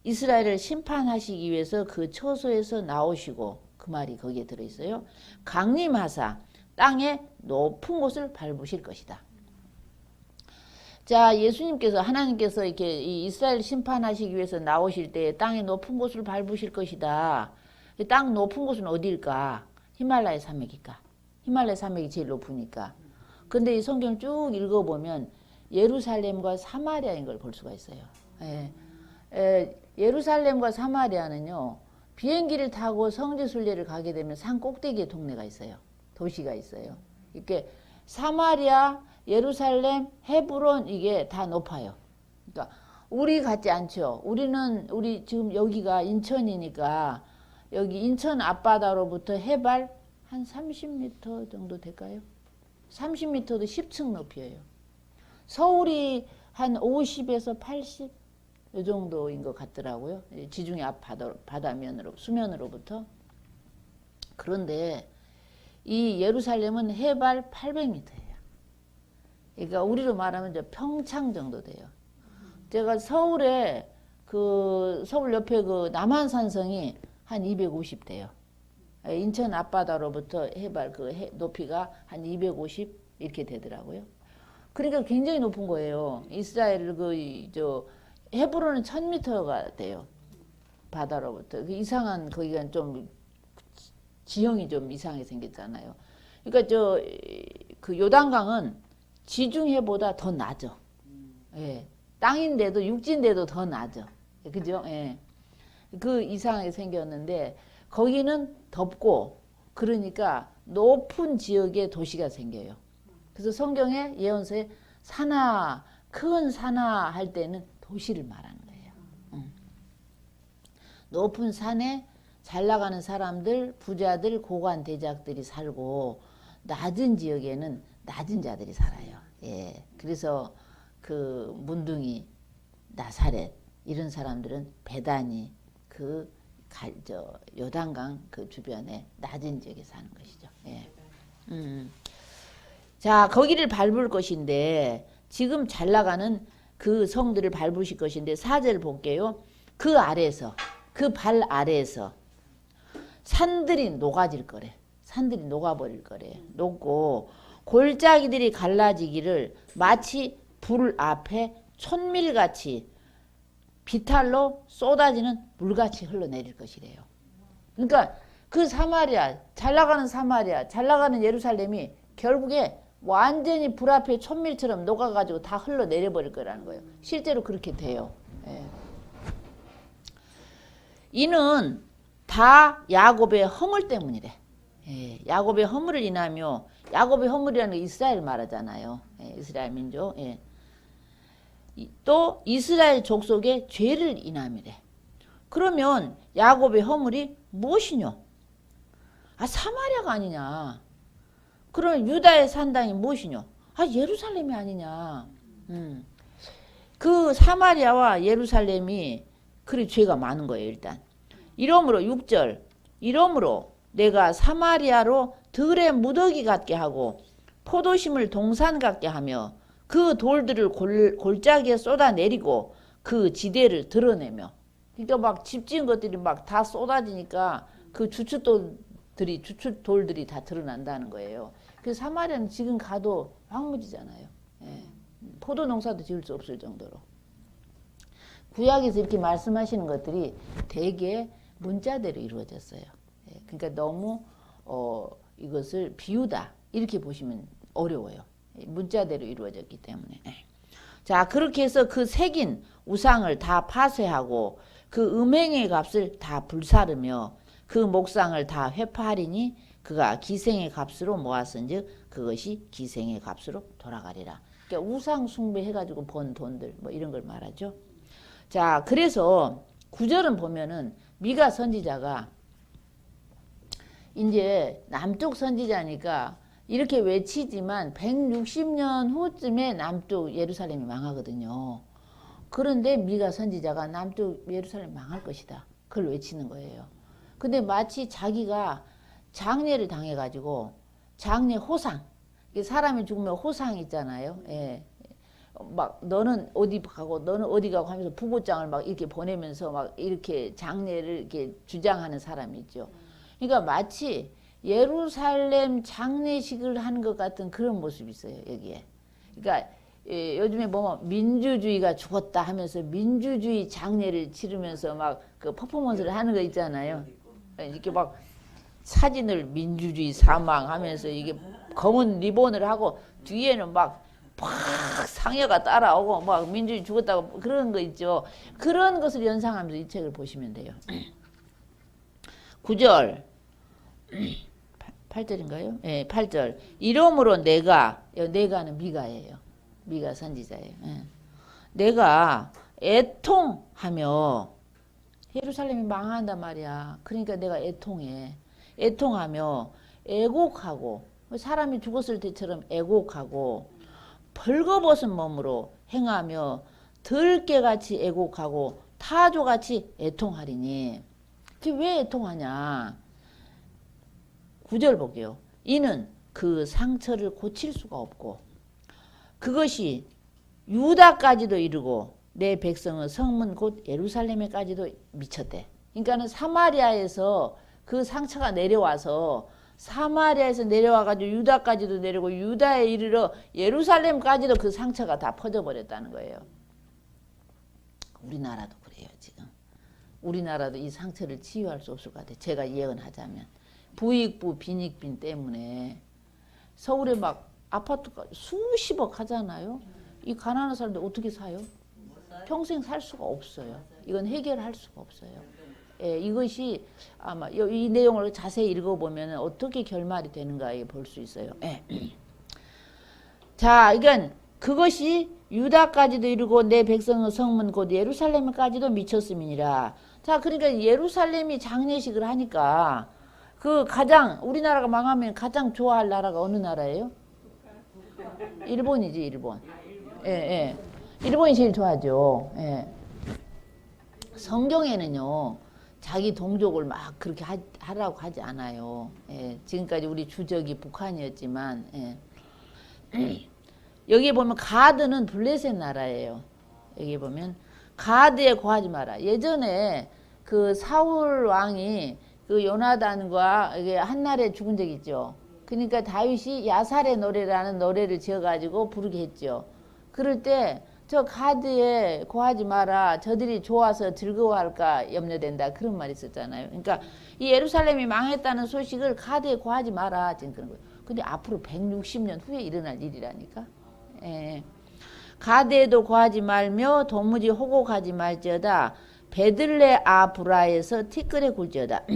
이스라엘을 심판하시기 위해서 그 처소에서 나오시고 그 말이 거기에 들어있어요. 강림하사 땅의 높은 곳을 밟으실 것이다. 자, 예수님께서 하나님께서 이렇게 이스라엘 심판하시기 위해서 나오실 때 땅의 높은 곳을 밟으실 것이다. 땅 높은 곳은 어디일까? 히말라야 산맥일까? 히말라야 산맥이 제일 높으니까. 근데 이 성경 쭉 읽어보면 예루살렘과 사마리아인 걸 볼 수가 있어요. 예루살렘과 사마리아는요. 비행기를 타고 성지 순례를 가게 되면 산 꼭대기에 동네가 있어요. 도시가 있어요. 이렇게 사마리아, 예루살렘, 헤브론 이게 다 높아요. 그러니까 우리 같지 않죠. 우리 지금 여기가 인천이니까 여기 인천 앞바다로부터 해발 한 30m 정도 될까요? 30m도 10층 높이에요. 서울이 한 50에서 80? 이 정도인 것 같더라고요. 지중해 앞 수면으로부터. 그런데 이 예루살렘은 해발 800m예요. 그러니까 우리로 말하면 저 평창 정도 돼요. 제가 서울 옆에 그 남한산성이 한 250 돼요. 인천 앞바다로부터 해발 높이가 한 250 이렇게 되더라고요. 그러니까 굉장히 높은 거예요. 이스라엘 헤브론은 1000m가 돼요. 바다로부터. 이상한 거기가 좀 지형이 좀 이상하게 생겼잖아요. 그러니까 그 요단강은 지중해보다 더 낮아. 예. 땅인데도 육지인데도 더 낮아. 그죠? 예. 그 이상하게 생겼는데 거기는 덥고 그러니까 높은 지역에 도시가 생겨요. 그래서 성경에 예언서에 큰 산하 할 때는 도시를 말하는 거예요. 높은 산에 잘 나가는 사람들, 부자들, 고관 대작들이 살고 낮은 지역에는 낮은 자들이 살아요. 예. 그래서 그 문둥이, 나사렛 이런 사람들은 베다니, 그 요단강 그 주변에 낮은 지역에 사는 것이죠. 예. 자, 거기를 밟을 것인데 지금 잘 나가는 그 성들을 밟으실 것인데 4절 볼게요. 그 아래에서 그 발 아래에서 산들이 녹아질 거래. 산들이 녹아버릴 거래. 녹고 골짜기들이 갈라지기를 마치 불 앞에 촛밀같이 비탈로 쏟아지는 물같이 흘러내릴 것이래요. 그러니까 그 사마리아, 잘 나가는 사마리아, 잘 나가는 예루살렘이 결국에 완전히 불 앞에 촛밀처럼 녹아가지고 다 흘러내려 버릴 거라는 거예요. 실제로 그렇게 돼요. 예. 이는 다 야곱의 허물 때문이래. 예. 야곱의 허물을 인하며, 야곱의 허물이라는 게 이스라엘 말하잖아요. 예. 이스라엘 민족. 예. 또 이스라엘 족속의 죄를 인함이래. 그러면 야곱의 허물이 무엇이뇨? 아, 사마리아가 아니냐? 그러면 유다의 산당이 무엇이뇨? 아, 예루살렘이 아니냐? 그 사마리아와 예루살렘이 그리 죄가 많은 거예요. 일단 이러므로 6절 이러므로 내가 사마리아로 들의 무더기 같게 하고 포도심을 동산 같게 하며 그 돌들을 골짜기에 쏟아내리고 그 지대를 드러내며. 그러니까 막 집 지은 것들이 막 다 쏟아지니까 그 주춧돌들이 다 드러난다는 거예요. 그래서 사마리아는 지금 가도 황무지잖아요. 예. 포도 농사도 지을 수 없을 정도로. 구약에서 이렇게 말씀하시는 것들이 대개 문자대로 이루어졌어요. 예. 그러니까 너무 이것을 비유다 이렇게 보시면 어려워요. 문자대로 이루어졌기 때문에. 자, 그렇게 해서 그 새긴 우상을 다 파쇄하고 그 음행의 값을 다 불사르며 그 목상을 다 회파하리니 그가 기생의 값으로 모았은즉 그것이 기생의 값으로 돌아가리라. 그러니까 우상 숭배해가지고 번 돈들 뭐 이런 걸 말하죠. 자, 그래서 9절은 보면은 미가 선지자가 이제 남쪽 선지자니까 이렇게 외치지만 160년 후쯤에 남쪽 예루살렘이 망하거든요. 그런데 미가 선지자가 남쪽 예루살렘 망할 것이다. 그걸 외치는 거예요. 근데 마치 자기가 장례를 당해가지고 장례 호상, 사람이 죽으면 호상 있잖아요. 예. 막 너는 어디 가고 너는 어디 가고 하면서 부고장을 막 이렇게 보내면서 막 이렇게 장례를 이렇게 주장하는 사람이 있죠. 그러니까 마치 예루살렘 장례식을 하는 것 같은 그런 모습이 있어요, 여기에. 그러니까 요즘에 보면 민주주의가 죽었다 하면서 민주주의 장례를 치르면서 막 그 퍼포먼스를 하는 거 있잖아요. 이렇게 막 사진을 민주주의 사망하면서 이게 검은 리본을 하고 뒤에는 막 상여가 따라오고 막 민주주의 죽었다고 그런 거 있죠. 그런 것을 연상하면서 이 책을 보시면 돼요. 9절 8절인가요? 네, 8절. 이러므로 내가는 미가예요. 미가 선지자예요. 네. 내가 애통하며 예루살렘이 망한단 말이야. 그러니까 내가 애통하며 애곡하고 사람이 죽었을 때처럼 애곡하고 벌거벗은 몸으로 행하며 들깨같이 애곡하고 타조같이 애통하리니. 왜 애통하냐? 9절 볼게요. 이는 그 상처를 고칠 수가 없고 그것이 유다까지도 이르고 내 백성의 성문 곧 예루살렘에까지도 미쳤대. 그러니까는 사마리아에서 그 상처가 내려와서 사마리아에서 내려와가지고 유다까지도 내려오고 유다에 이르러 예루살렘까지도 그 상처가 다 퍼져버렸다는 거예요. 우리나라도 그래요 지금. 우리나라도 이 상처를 치유할 수 없을 것 같아요. 제가 예언하자면. 부익부 빈익빈 때문에 서울에 막 아파트가 수십억 하잖아요. 이 가난한 사람들 어떻게 사요? 평생 살 수가 없어요. 이건 해결할 수가 없어요. 예, 이것이 아마 이 내용을 자세히 읽어보면 어떻게 결말이 되는가 볼 수 있어요. 예. 자, 그러니까 그것이 유다까지도 이르고 내 백성의 성문 곧 예루살렘까지도 미쳤음이니라. 자, 그러니까 예루살렘이 장례식을 하니까 그 가장 우리나라가 망하면 가장 좋아할 나라가 어느 나라예요? 일본이지, 일본. 예, 예. 일본이 제일 좋아하죠. 예. 성경에는요, 자기 동족을 막 그렇게 하라고 하지 않아요. 예, 지금까지 우리 주적이 북한이었지만 여기 보면 가드는 블레셋 나라예요. 여기 보면 가드에 고하지 마라. 예전에 그 사울 왕이 그 요나단과 이게 한날에 죽은 적 있죠. 그러니까 다윗이 야살의 노래라는 노래를 지어가지고 부르게 했죠. 그럴 때 저 가드에 고하지 마라. 저들이 좋아서 즐거워할까 염려된다. 그런 말이 있었잖아요. 그러니까 이 예루살렘이 망했다는 소식을 가드에 고하지 마라. 지금 그런 거예요. 근데 앞으로 160년 후에 일어날 일이라니까. 예. 가드에도 고하지 말며 도무지 호곡하지 말지어다. 베들레 아브라에서 티끌에 굴지어다.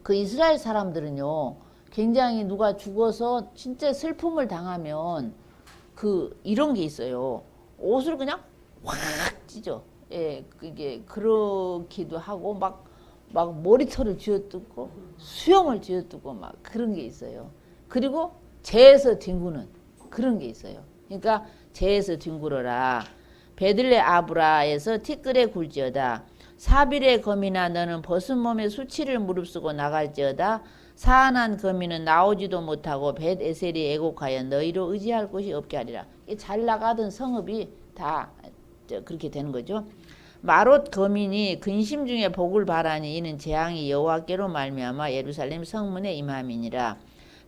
그 이스라엘 사람들은요, 굉장히 누가 죽어서 진짜 슬픔을 당하면 그 이런 게 있어요. 옷을 그냥 확 찢어. 예, 그게 그렇기도 하고 막 머리털을 쥐어뜯고 수염을 쥐어뜯고 막 그런 게 있어요. 그리고 재에서 뒹구는 그런 게 있어요. 그러니까 재에서 뒹굴어라. 베들레 아브라에서 티끌에 굴지어다. 사빌의 거미나 너는 벗은 몸에 수치를 무릅쓰고 나갈지어다. 사안한 거미는 나오지도 못하고 벳 에셀이 애곡하여 너희로 의지할 곳이 없게 하리라. 잘 나가던 성읍이 다 그렇게 되는 거죠. 마롯 거민이 근심 중에 복을 바라니 이는 재앙이 여호와께로 말미암아 예루살렘 성문에 임함이니라.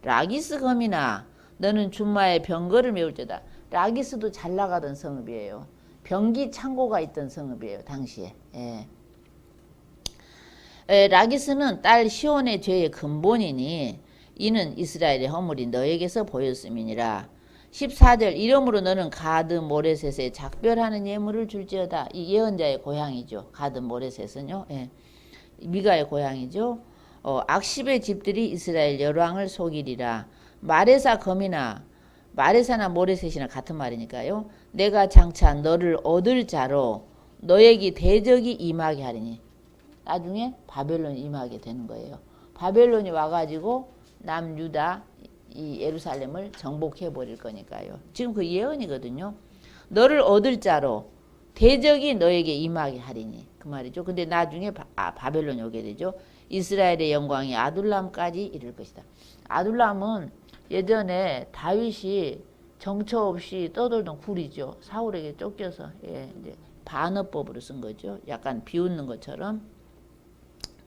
라기스 거미나 너는 준마의 병거를 메울지어다. 라기스도 잘 나가던 성읍이에요. 병기 창고가 있던 성읍이에요. 당시에. 예. 라기스는 딸 시온의 죄의 근본이니 이는 이스라엘의 허물이 너에게서 보였음이니라. 14절 이러므로 너는 가드 모레셋에 작별하는 예물을 줄지어다. 이 예언자의 고향이죠. 가드 모레셋은요. 예. 미가의 고향이죠. 악십의 집들이 이스라엘 열왕을 속이리라. 마레사 검이나 마레사나 모레셋이나 같은 말이니까요. 내가 장차 너를 얻을 자로 너에게 대적이 임하게 하리니. 나중에 바벨론이 임하게 되는 거예요. 바벨론이 와가지고 남유다 이 예루살렘을 정복해 버릴 거니까요. 지금 그 예언이거든요. 너를 얻을 자로 대적이 너에게 임하게 하리니 그 말이죠. 근데 나중에 바벨론이 오게 되죠. 이스라엘의 영광이 아둘람까지 이를 것이다. 아둘람은 예전에 다윗이 정처 없이 떠돌던 굴이죠. 사울에게 쫓겨서 이제 반어법으로 쓴 거죠. 약간 비웃는 것처럼.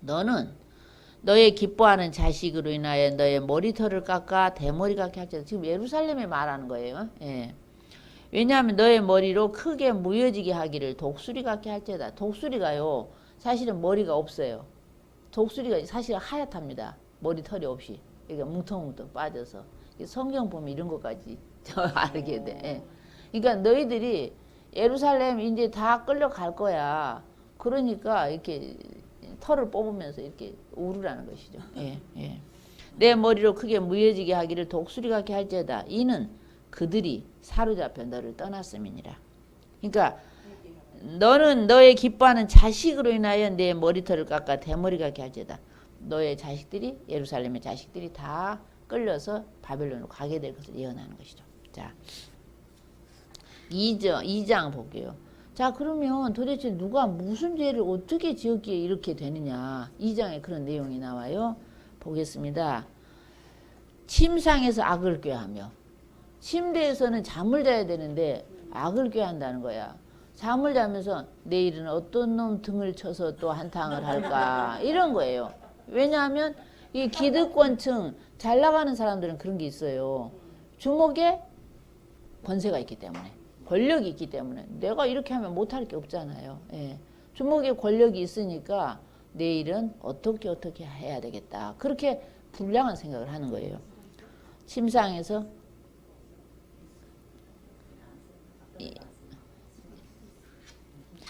너는 너의 기뻐하는 자식으로 인하여 너의 머리털을 깎아 대머리 같게 할지어다. 지금 예루살렘에 말하는 거예요. 예. 왜냐하면 너의 머리로 크게 무뎌지게 하기를 독수리 같게 할지어다. 독수리가요 사실은 머리가 없어요. 독수리가 사실 하얗답니다. 머리털이 없이. 그러니까 뭉텅뭉텅 빠져서. 성경 보면 이런 것까지 알게 돼. 예. 그러니까 너희들이 예루살렘 이제 다 끌려갈 거야. 그러니까 이렇게 털을 뽑으면서 이렇게 울으라는 것이죠. 예, 예. 내 머리로 크게 무뎌지게 하기를 독수리 같게 할지어다. 이는 그들이 사로잡혀 너를 떠났음이니라. 그러니까 너는 너의 기뻐하는 자식으로 인하여 내 머리털을 깎아 대머리 같게 할지어다. 너의 자식들이 예루살렘의 자식들이 다 끌려서 바벨론으로 가게 될 것을 예언하는 것이죠. 자, 2장 볼게요. 자, 그러면 도대체 누가 무슨 죄를 어떻게 지었기에 이렇게 되느냐. 2장에 그런 내용이 나와요. 보겠습니다. 침상에서 악을 꾀하며. 침대에서는 잠을 자야 되는데 악을 꾀한다는 거야. 잠을 자면서 내일은 어떤 놈 등을 쳐서 또 한탕을 할까. 이런 거예요. 왜냐하면 이 기득권층 잘 나가는 사람들은 그런 게 있어요. 주목에 권세가 있기 때문에. 권력이 있기 때문에 내가 이렇게 하면 못할 게 없잖아요. 예. 주목에 권력이 있으니까 내일은 어떻게 해야 되겠다. 그렇게 불량한 생각을 하는 거예요. 침상에서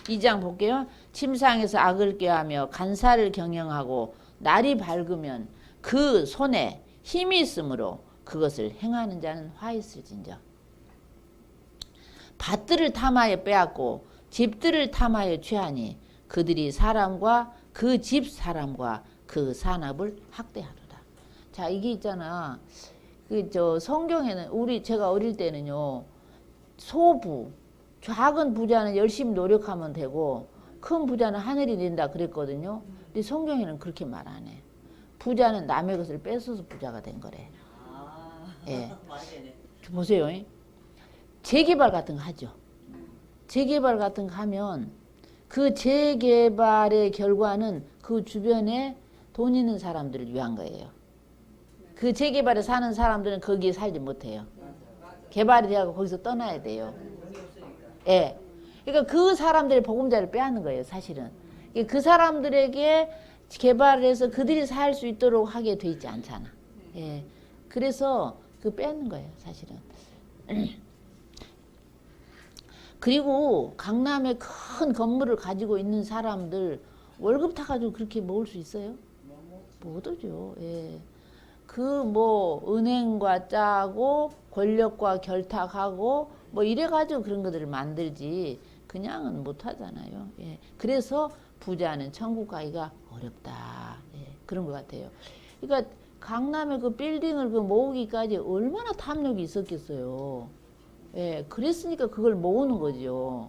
2장 볼게요. 침상에서 악을 꾀하며 간사를 경영하고 날이 밝으면 그 손에 힘이 있으므로 그것을 행하는 자는 화 있을진저. 밭들을 탐하여 빼앗고 집들을 탐하여 취하니 그들이 사람과 그 집 사람과 그 산업을 학대하도다. 자, 이게 있잖아. 성경에는 제가 어릴 때는요. 소부 작은 부자는 열심히 노력하면 되고 큰 부자는 하늘이 된다 그랬거든요. 근데 성경에는 그렇게 말 안 해. 부자는 남의 것을 뺏어서 부자가 된 거래. 예. 말이 되네. 보세요. 재개발 같은 거 하죠. 재개발 같은 거 하면 그 재개발의 결과는 그 주변에 돈 있는 사람들을 위한 거예요. 그 재개발에 사는 사람들은 거기에 살지 못해요. 개발이 되고 거기서 떠나야 돼요. 예. 그러니까 그 사람들의 보금자리를 빼앗는 거예요, 사실은. 그 사람들에게 개발을 해서 그들이 살 수 있도록 하게 돼 있지 않잖아. 예. 그래서 그 빼앗는 거예요, 사실은. 그리고 강남에 큰 건물을 가지고 있는 사람들 월급 타가지고 그렇게 모을 수 있어요? 못 오죠. 예. 그 뭐 은행과 짜고 권력과 결탁하고 뭐 이래가지고 그런 것들을 만들지 그냥은 못 하잖아요. 예. 그래서 부자는 천국 가기가 어렵다. 예. 그런 것 같아요. 그러니까 강남에 그 빌딩을 그 모으기까지 얼마나 탐욕이 있었겠어요. 예. 그랬으니까 그걸 모으는 거죠.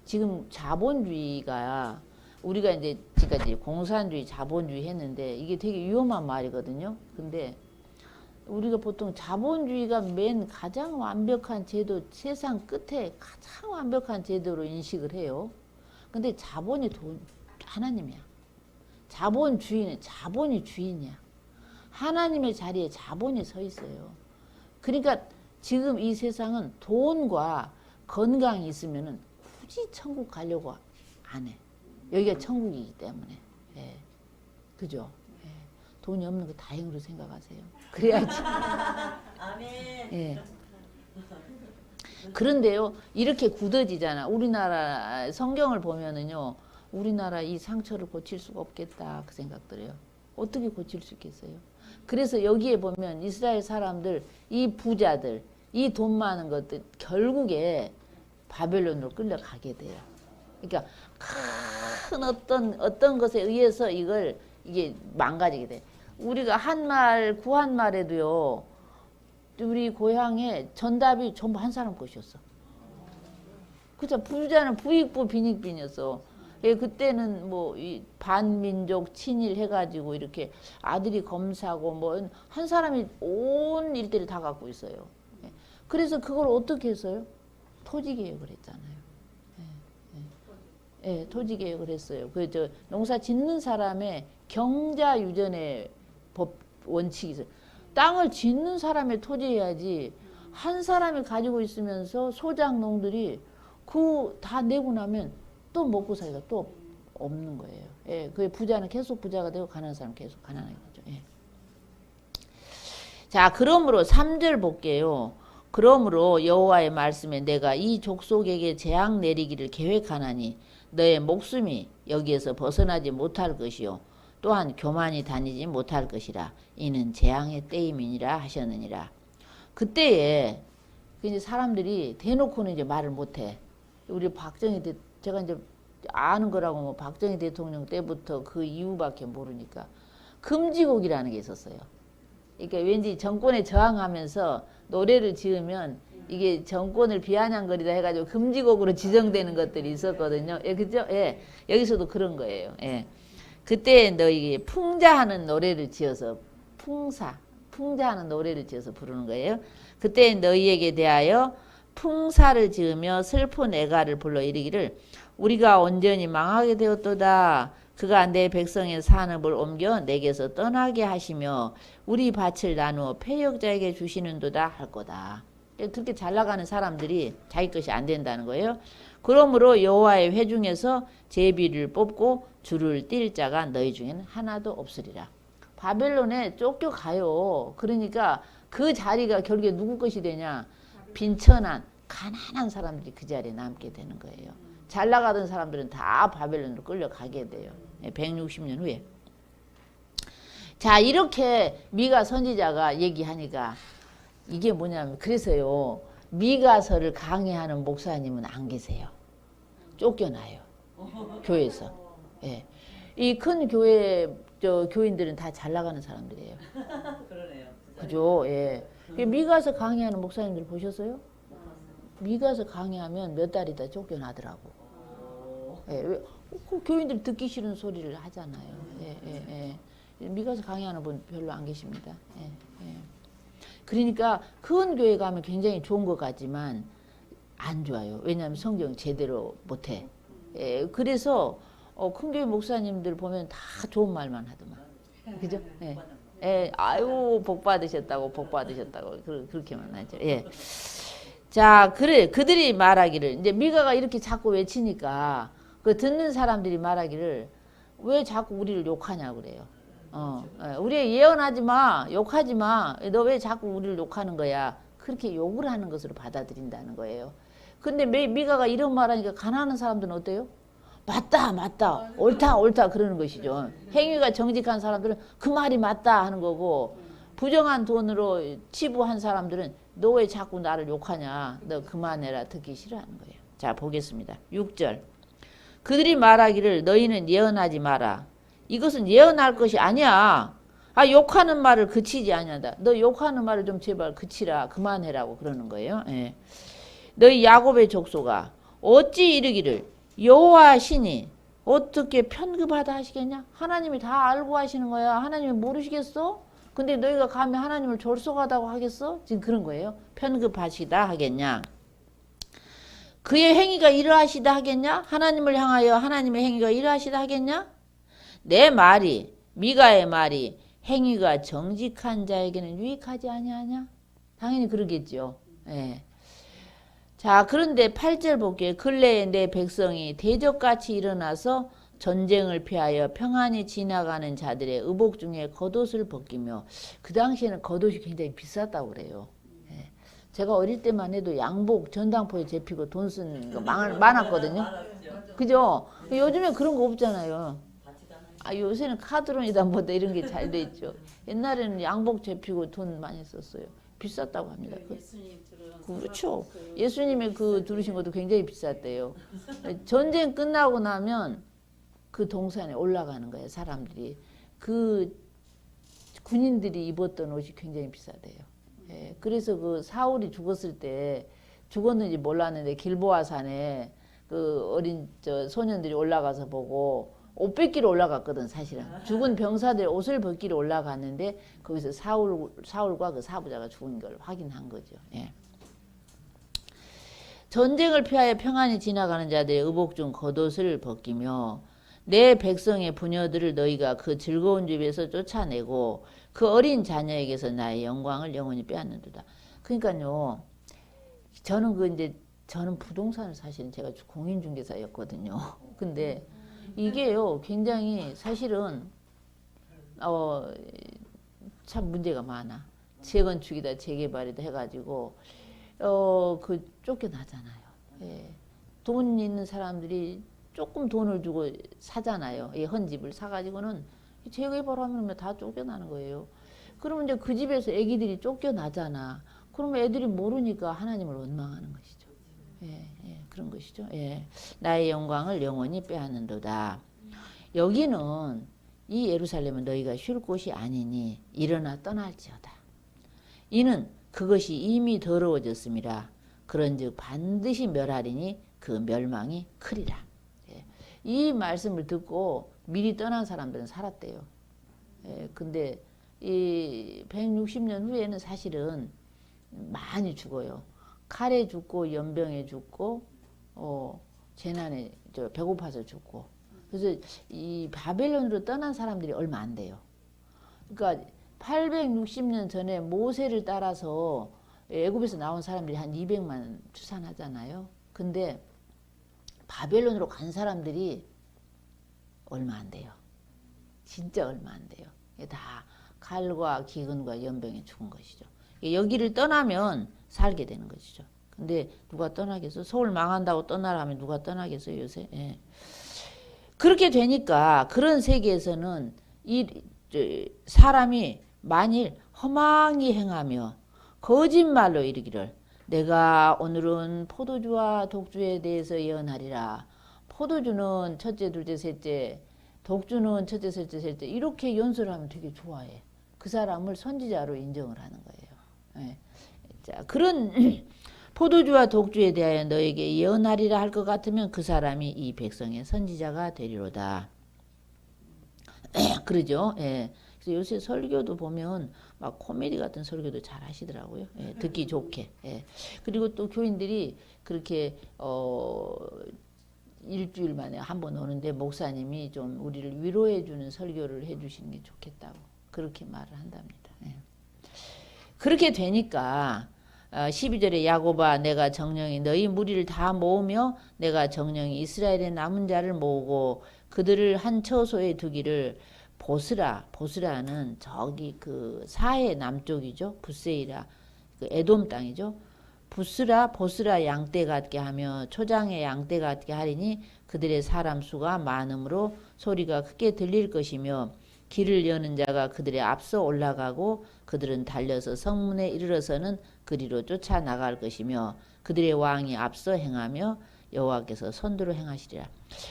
지금 자본주의가 우리가 이제 지금까지 공산주의, 자본주의 했는데 이게 되게 위험한 말이거든요. 근데 우리가 보통 자본주의가 맨 가장 완벽한 제도, 세상 끝에 가장 완벽한 제도로 인식을 해요. 근데 자본이 하나님이야. 자본주의는 자본이 주인이야. 하나님의 자리에 자본이 서 있어요. 그러니까 지금 이 세상은 돈과 건강이 있으면은 굳이 천국 가려고 안 해. 여기가 천국이기 때문에. 예. 그죠? 예. 돈이 없는 거 다행으로 생각하세요. 그래야지. 아멘. 예. 그런데요, 이렇게 굳어지잖아. 우리나라 성경을 보면은요, 우리나라 이 상처를 고칠 수가 없겠다 그 생각 들어요. 어떻게 고칠 수 있겠어요? 그래서 여기에 보면 이스라엘 사람들, 이 부자들, 이 돈 많은 것들 결국에 바벨론으로 끌려가게 돼요. 그러니까 큰 어떤 것에 의해서 이게 망가지게 돼. 우리가 한말 구한말에도요. 우리 고향에 전답이 전부 한 사람 것이었어. 그죠? 부자는 부익부 빈익빈이었어. 예, 그때는 뭐 이 반민족 친일 해가지고 이렇게 아들이 검사고 뭐 한 사람이 온 일대를 다 갖고 있어요. 예. 그래서 그걸 어떻게 했어요? 토지 개혁을 했잖아요. 예, 토지 개혁을 했어요. 그 저 농사 짓는 사람의 경자 유전의 법 원칙이 있어요. 땅을 짓는 사람의 토지여야지 한 사람이 가지고 있으면서 소작농들이 그 다 내고 나면 또 먹고 살기가 또 없는 거예요. 예, 그 부자는 계속 부자가 되고 가난한 사람은 계속 가난하게 되죠. 예. 자, 그러므로 3절 볼게요. 그러므로 여호와의 말씀에 내가 이 족속에게 재앙 내리기를 계획하나니 너의 목숨이 여기에서 벗어나지 못할 것이요 또한 교만이 다니지 못할 것이라 이는 재앙의 때임이니라 하셨느니라. 그때에 이제 사람들이 대놓고는 이제 말을 못해. 우리 제가 이제 아는 거라고 뭐 박정희 대통령 때부터 그 이후밖에 모르니까 금지곡이라는 게 있었어요. 그러니까 왠지 정권에 저항하면서 노래를 지으면 이게 정권을 비아냥거리다 해가지고 금지곡으로 지정되는 것들이 있었거든요. 예, 그죠? 예, 여기서도 그런 거예요. 예. 그때 너희 풍자하는 노래를 지어서 풍자하는 노래를 지어서 부르는 거예요. 그때 너희에게 대하여 풍사를 지으며 슬픈 애가를 불러 이르기를 우리가 온전히 망하게 되었도다. 그가 내 백성의 산업을 옮겨 내게서 떠나게 하시며 우리 밭을 나누어 패역자에게 주시는도다 할 거다. 그렇게 잘 나가는 사람들이 자기 것이 안 된다는 거예요. 그러므로 여호와의 회중에서 제비를 뽑고 줄을 띨 자가 너희 중에는 하나도 없으리라. 바벨론에 쫓겨가요. 그러니까 그 자리가 결국에 누구 것이 되냐? 빈천한 가난한 사람들이 그 자리에 남게 되는 거예요. 잘 나가던 사람들은 다 바벨론으로 끌려가게 돼요. 160년 후에. 자, 이렇게 미가 선지자가 얘기하니까 이게 뭐냐면 그래서요. 미가서를 강의하는 목사님은 안 계세요. 쫓겨나요. 교회에서. 예. 이 큰 교회 교인들은 다 잘 나가는 사람들이에요. 그러네요. 그죠? 예. 미가서 강의하는 목사님들 보셨어요? 미가서 강의하면 몇 달 있다 쫓겨나더라고. 예, 왜, 교인들이 듣기 싫은 소리를 하잖아요. 예, 예, 예. 미가서 강의하는 분 별로 안 계십니다. 예, 예. 그러니까 큰 교회 가면 굉장히 좋은 것 같지만 안 좋아요. 왜냐하면 성경 제대로 못해. 예, 그래서 큰 교회 목사님들 보면 다 좋은 말만 하더만. 그죠? 예. 예, 아유, 복 받으셨다고, 복 받으셨다고. 그렇게만 하죠. 예. 자, 그래. 그들이 말하기를. 이제 미가가 이렇게 자꾸 외치니까 그 듣는 사람들이 말하기를 왜 자꾸 우리를 욕하냐고 그래요. 우리 예언하지 마. 욕하지 마. 너 왜 자꾸 우리를 욕하는 거야. 그렇게 욕을 하는 것으로 받아들인다는 거예요. 근데 미가가 이런 말 하니까 가난한 사람들은 어때요? 맞다, 맞다. 옳다, 옳다. 그러는 것이죠. 행위가 정직한 사람들은 그 말이 맞다 하는 거고, 부정한 돈으로 치부한 사람들은 너 왜 자꾸 나를 욕하냐. 너 그만해라. 듣기 싫어하는 거예요. 자, 보겠습니다. 6절. 그들이 말하기를 너희는 예언하지 마라. 이것은 예언할 것이 아니야. 아, 욕하는 말을 그치지 아니하다. 너 욕하는 말을 좀 제발 그치라. 그만해라고 그러는 거예요. 예. 너희 야곱의 족속아 어찌 이르기를 여호와 신이 어떻게 편급하다 하시겠냐? 하나님이 다 알고 하시는 거야. 하나님이 모르시겠어? 근데 너희가 감히 하나님을 졸속하다고 하겠어? 지금 그런 거예요. 편급하시다 하겠냐? 그의 행위가 이러하시다 하겠냐? 하나님을 향하여 하나님의 행위가 이러하시다 하겠냐? 내 말이 미가의 말이 행위가 정직한 자에게는 유익하지 아니하냐? 당연히 그러겠죠. 예. 자, 그런데 8절 볼게요. 근래에 내 백성이 대적같이 일어나서 전쟁을 피하여 평안히 지나가는 자들의 의복 중에 겉옷을 벗기며, 그 당시에는 겉옷이 굉장히 비쌌다고 그래요. 예. 제가 어릴 때만 해도 양복 전당포에 잡히고 돈 쓴 거 많았거든요. 그죠? 요즘에 그런 거 없잖아요. 아, 요새는 카드론이다 뭐다 이런 게 잘 돼 있죠. 옛날에는 양복 잡히고 돈 많이 썼어요. 비쌌다고 합니다. 그렇죠. 예수님이 그 들으신 것도 굉장히 비쌌대요. 전쟁 끝나고 나면 그 동산에 올라가는 거예요. 사람들이. 그 군인들이 입었던 옷이 굉장히 비싸대요. 예, 그래서 그 사울이 죽었을 때 죽었는지 몰랐는데 길보아 산에 그 어린 소년들이 올라가서 보고 옷 뺏기러 올라갔거든. 사실은 죽은 병사들 옷을 벗기러 올라갔는데 거기서 사울과 그 사부자가 죽은 걸 확인한 거죠. 예. 전쟁을 피하여 평안히 지나가는 자들의 의복 중 겉옷을 벗기며 내 백성의 부녀들을 너희가 그 즐거운 집에서 쫓아내고 그 어린 자녀에게서 나의 영광을 영원히 빼앗는도다. 그러니까요, 저는 부동산을 사실은 제가 공인중개사였거든요. 근데 이게요, 굉장히 사실은 참 문제가 많아. 재건축이다, 재개발이다 해가지고 쫓겨나잖아요. 예. 돈 있는 사람들이 조금 돈을 주고 사잖아요. 이 헌집을 사가지고는 재개발하면 다 쫓겨나는 거예요. 그러면 이제 그 집에서 애기들이 쫓겨나잖아. 그러면 애들이 모르니까 하나님을 원망하는 것이죠. 예, 예, 그런 것이죠. 예. 나의 영광을 영원히 빼앗는도다. 여기는 이 예루살렘은 너희가 쉴 곳이 아니니 일어나 떠날지어다. 이는 그것이 이미 더러워졌음이라. 그런즉 반드시 멸하리니 그 멸망이 크리라. 예. 이 말씀을 듣고 미리 떠난 사람들은 살았대요. 예. 근데 이 160년 후에는 사실은 많이 죽어요. 칼에 죽고 연병에 죽고 재난에 배고파서 죽고. 그래서 이 바벨론으로 떠난 사람들이 얼마 안 돼요. 그러니까 860년 전에 모세를 따라서 애굽에서 나온 사람들이 한 200만 추산하잖아요. 근데 바벨론으로 간 사람들이 얼마 안 돼요. 진짜 얼마 안 돼요. 다 칼과 기근과 연병에 죽은 것이죠. 여기를 떠나면 살게 되는 것이죠. 근데 누가 떠나겠어? 서울 망한다고 떠나라면 누가 떠나겠어요, 요새? 예. 그렇게 되니까 그런 세계에서는 이 사람이 만일 허망히 행하며 거짓말로 이르기를 내가 오늘은 포도주와 독주에 대해서 예언하리라. 포도주는 첫째, 둘째, 셋째, 독주는 첫째, 셋째, 셋째 이렇게 연설을 하면 되게 좋아해. 그 사람을 선지자로 인정을 하는 거예요. 예. 자, 그런 포도주와 독주에 대하여 너에게 예언하리라 할 것 같으면 그 사람이 이 백성의 선지자가 되리로다. 그러죠. 예. 그래서 요새 설교도 보면 막 코미디 같은 설교도 잘 하시더라고요. 예, 듣기 좋게. 예. 그리고 또 교인들이 그렇게 일주일 만에 한 번 오는데 목사님이 좀 우리를 위로해 주는 설교를 해 주시는 게 좋겠다고 그렇게 말을 한답니다. 예. 그렇게 되니까 12절에 야곱아 내가 정령이 너희 무리를 다 모으며 내가 정령이 이스라엘의 남은 자를 모으고 그들을 한 처소에 두기를 보스라는 저기 그 사해 남쪽이죠. 부세이라 그 에돔 땅이죠. 보스라 양떼 같게 하며 초장의 양떼 같게 하리니 그들의 사람 수가 많으므로 소리가 크게 들릴 것이며 길을 여는 자가 그들의 앞서 올라가고 그들은 달려서 성문에 이르러서는 그리로 쫓아 나갈 것이며 그들의 왕이 앞서 행하며 여호와께서 선두로 행하시리라.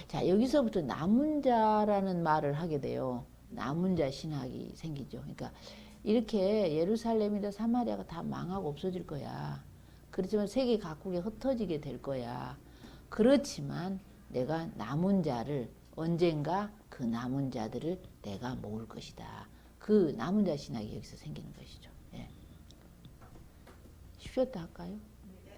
자, 여기서부터 남은 자라는 말을 하게 돼요. 남은 자 신학이 생기죠. 그러니까 이렇게 예루살렘이나 사마리아가 다 망하고 없어질 거야. 그렇지만 세계 각국에 흩어지게 될 거야. 그렇지만 내가 남은 자를 언젠가 그 남은 자들을 내가 모을 것이다. 그 남은 자 신학이 여기서 생기는 것이죠. 예. 쉬었다 할까요?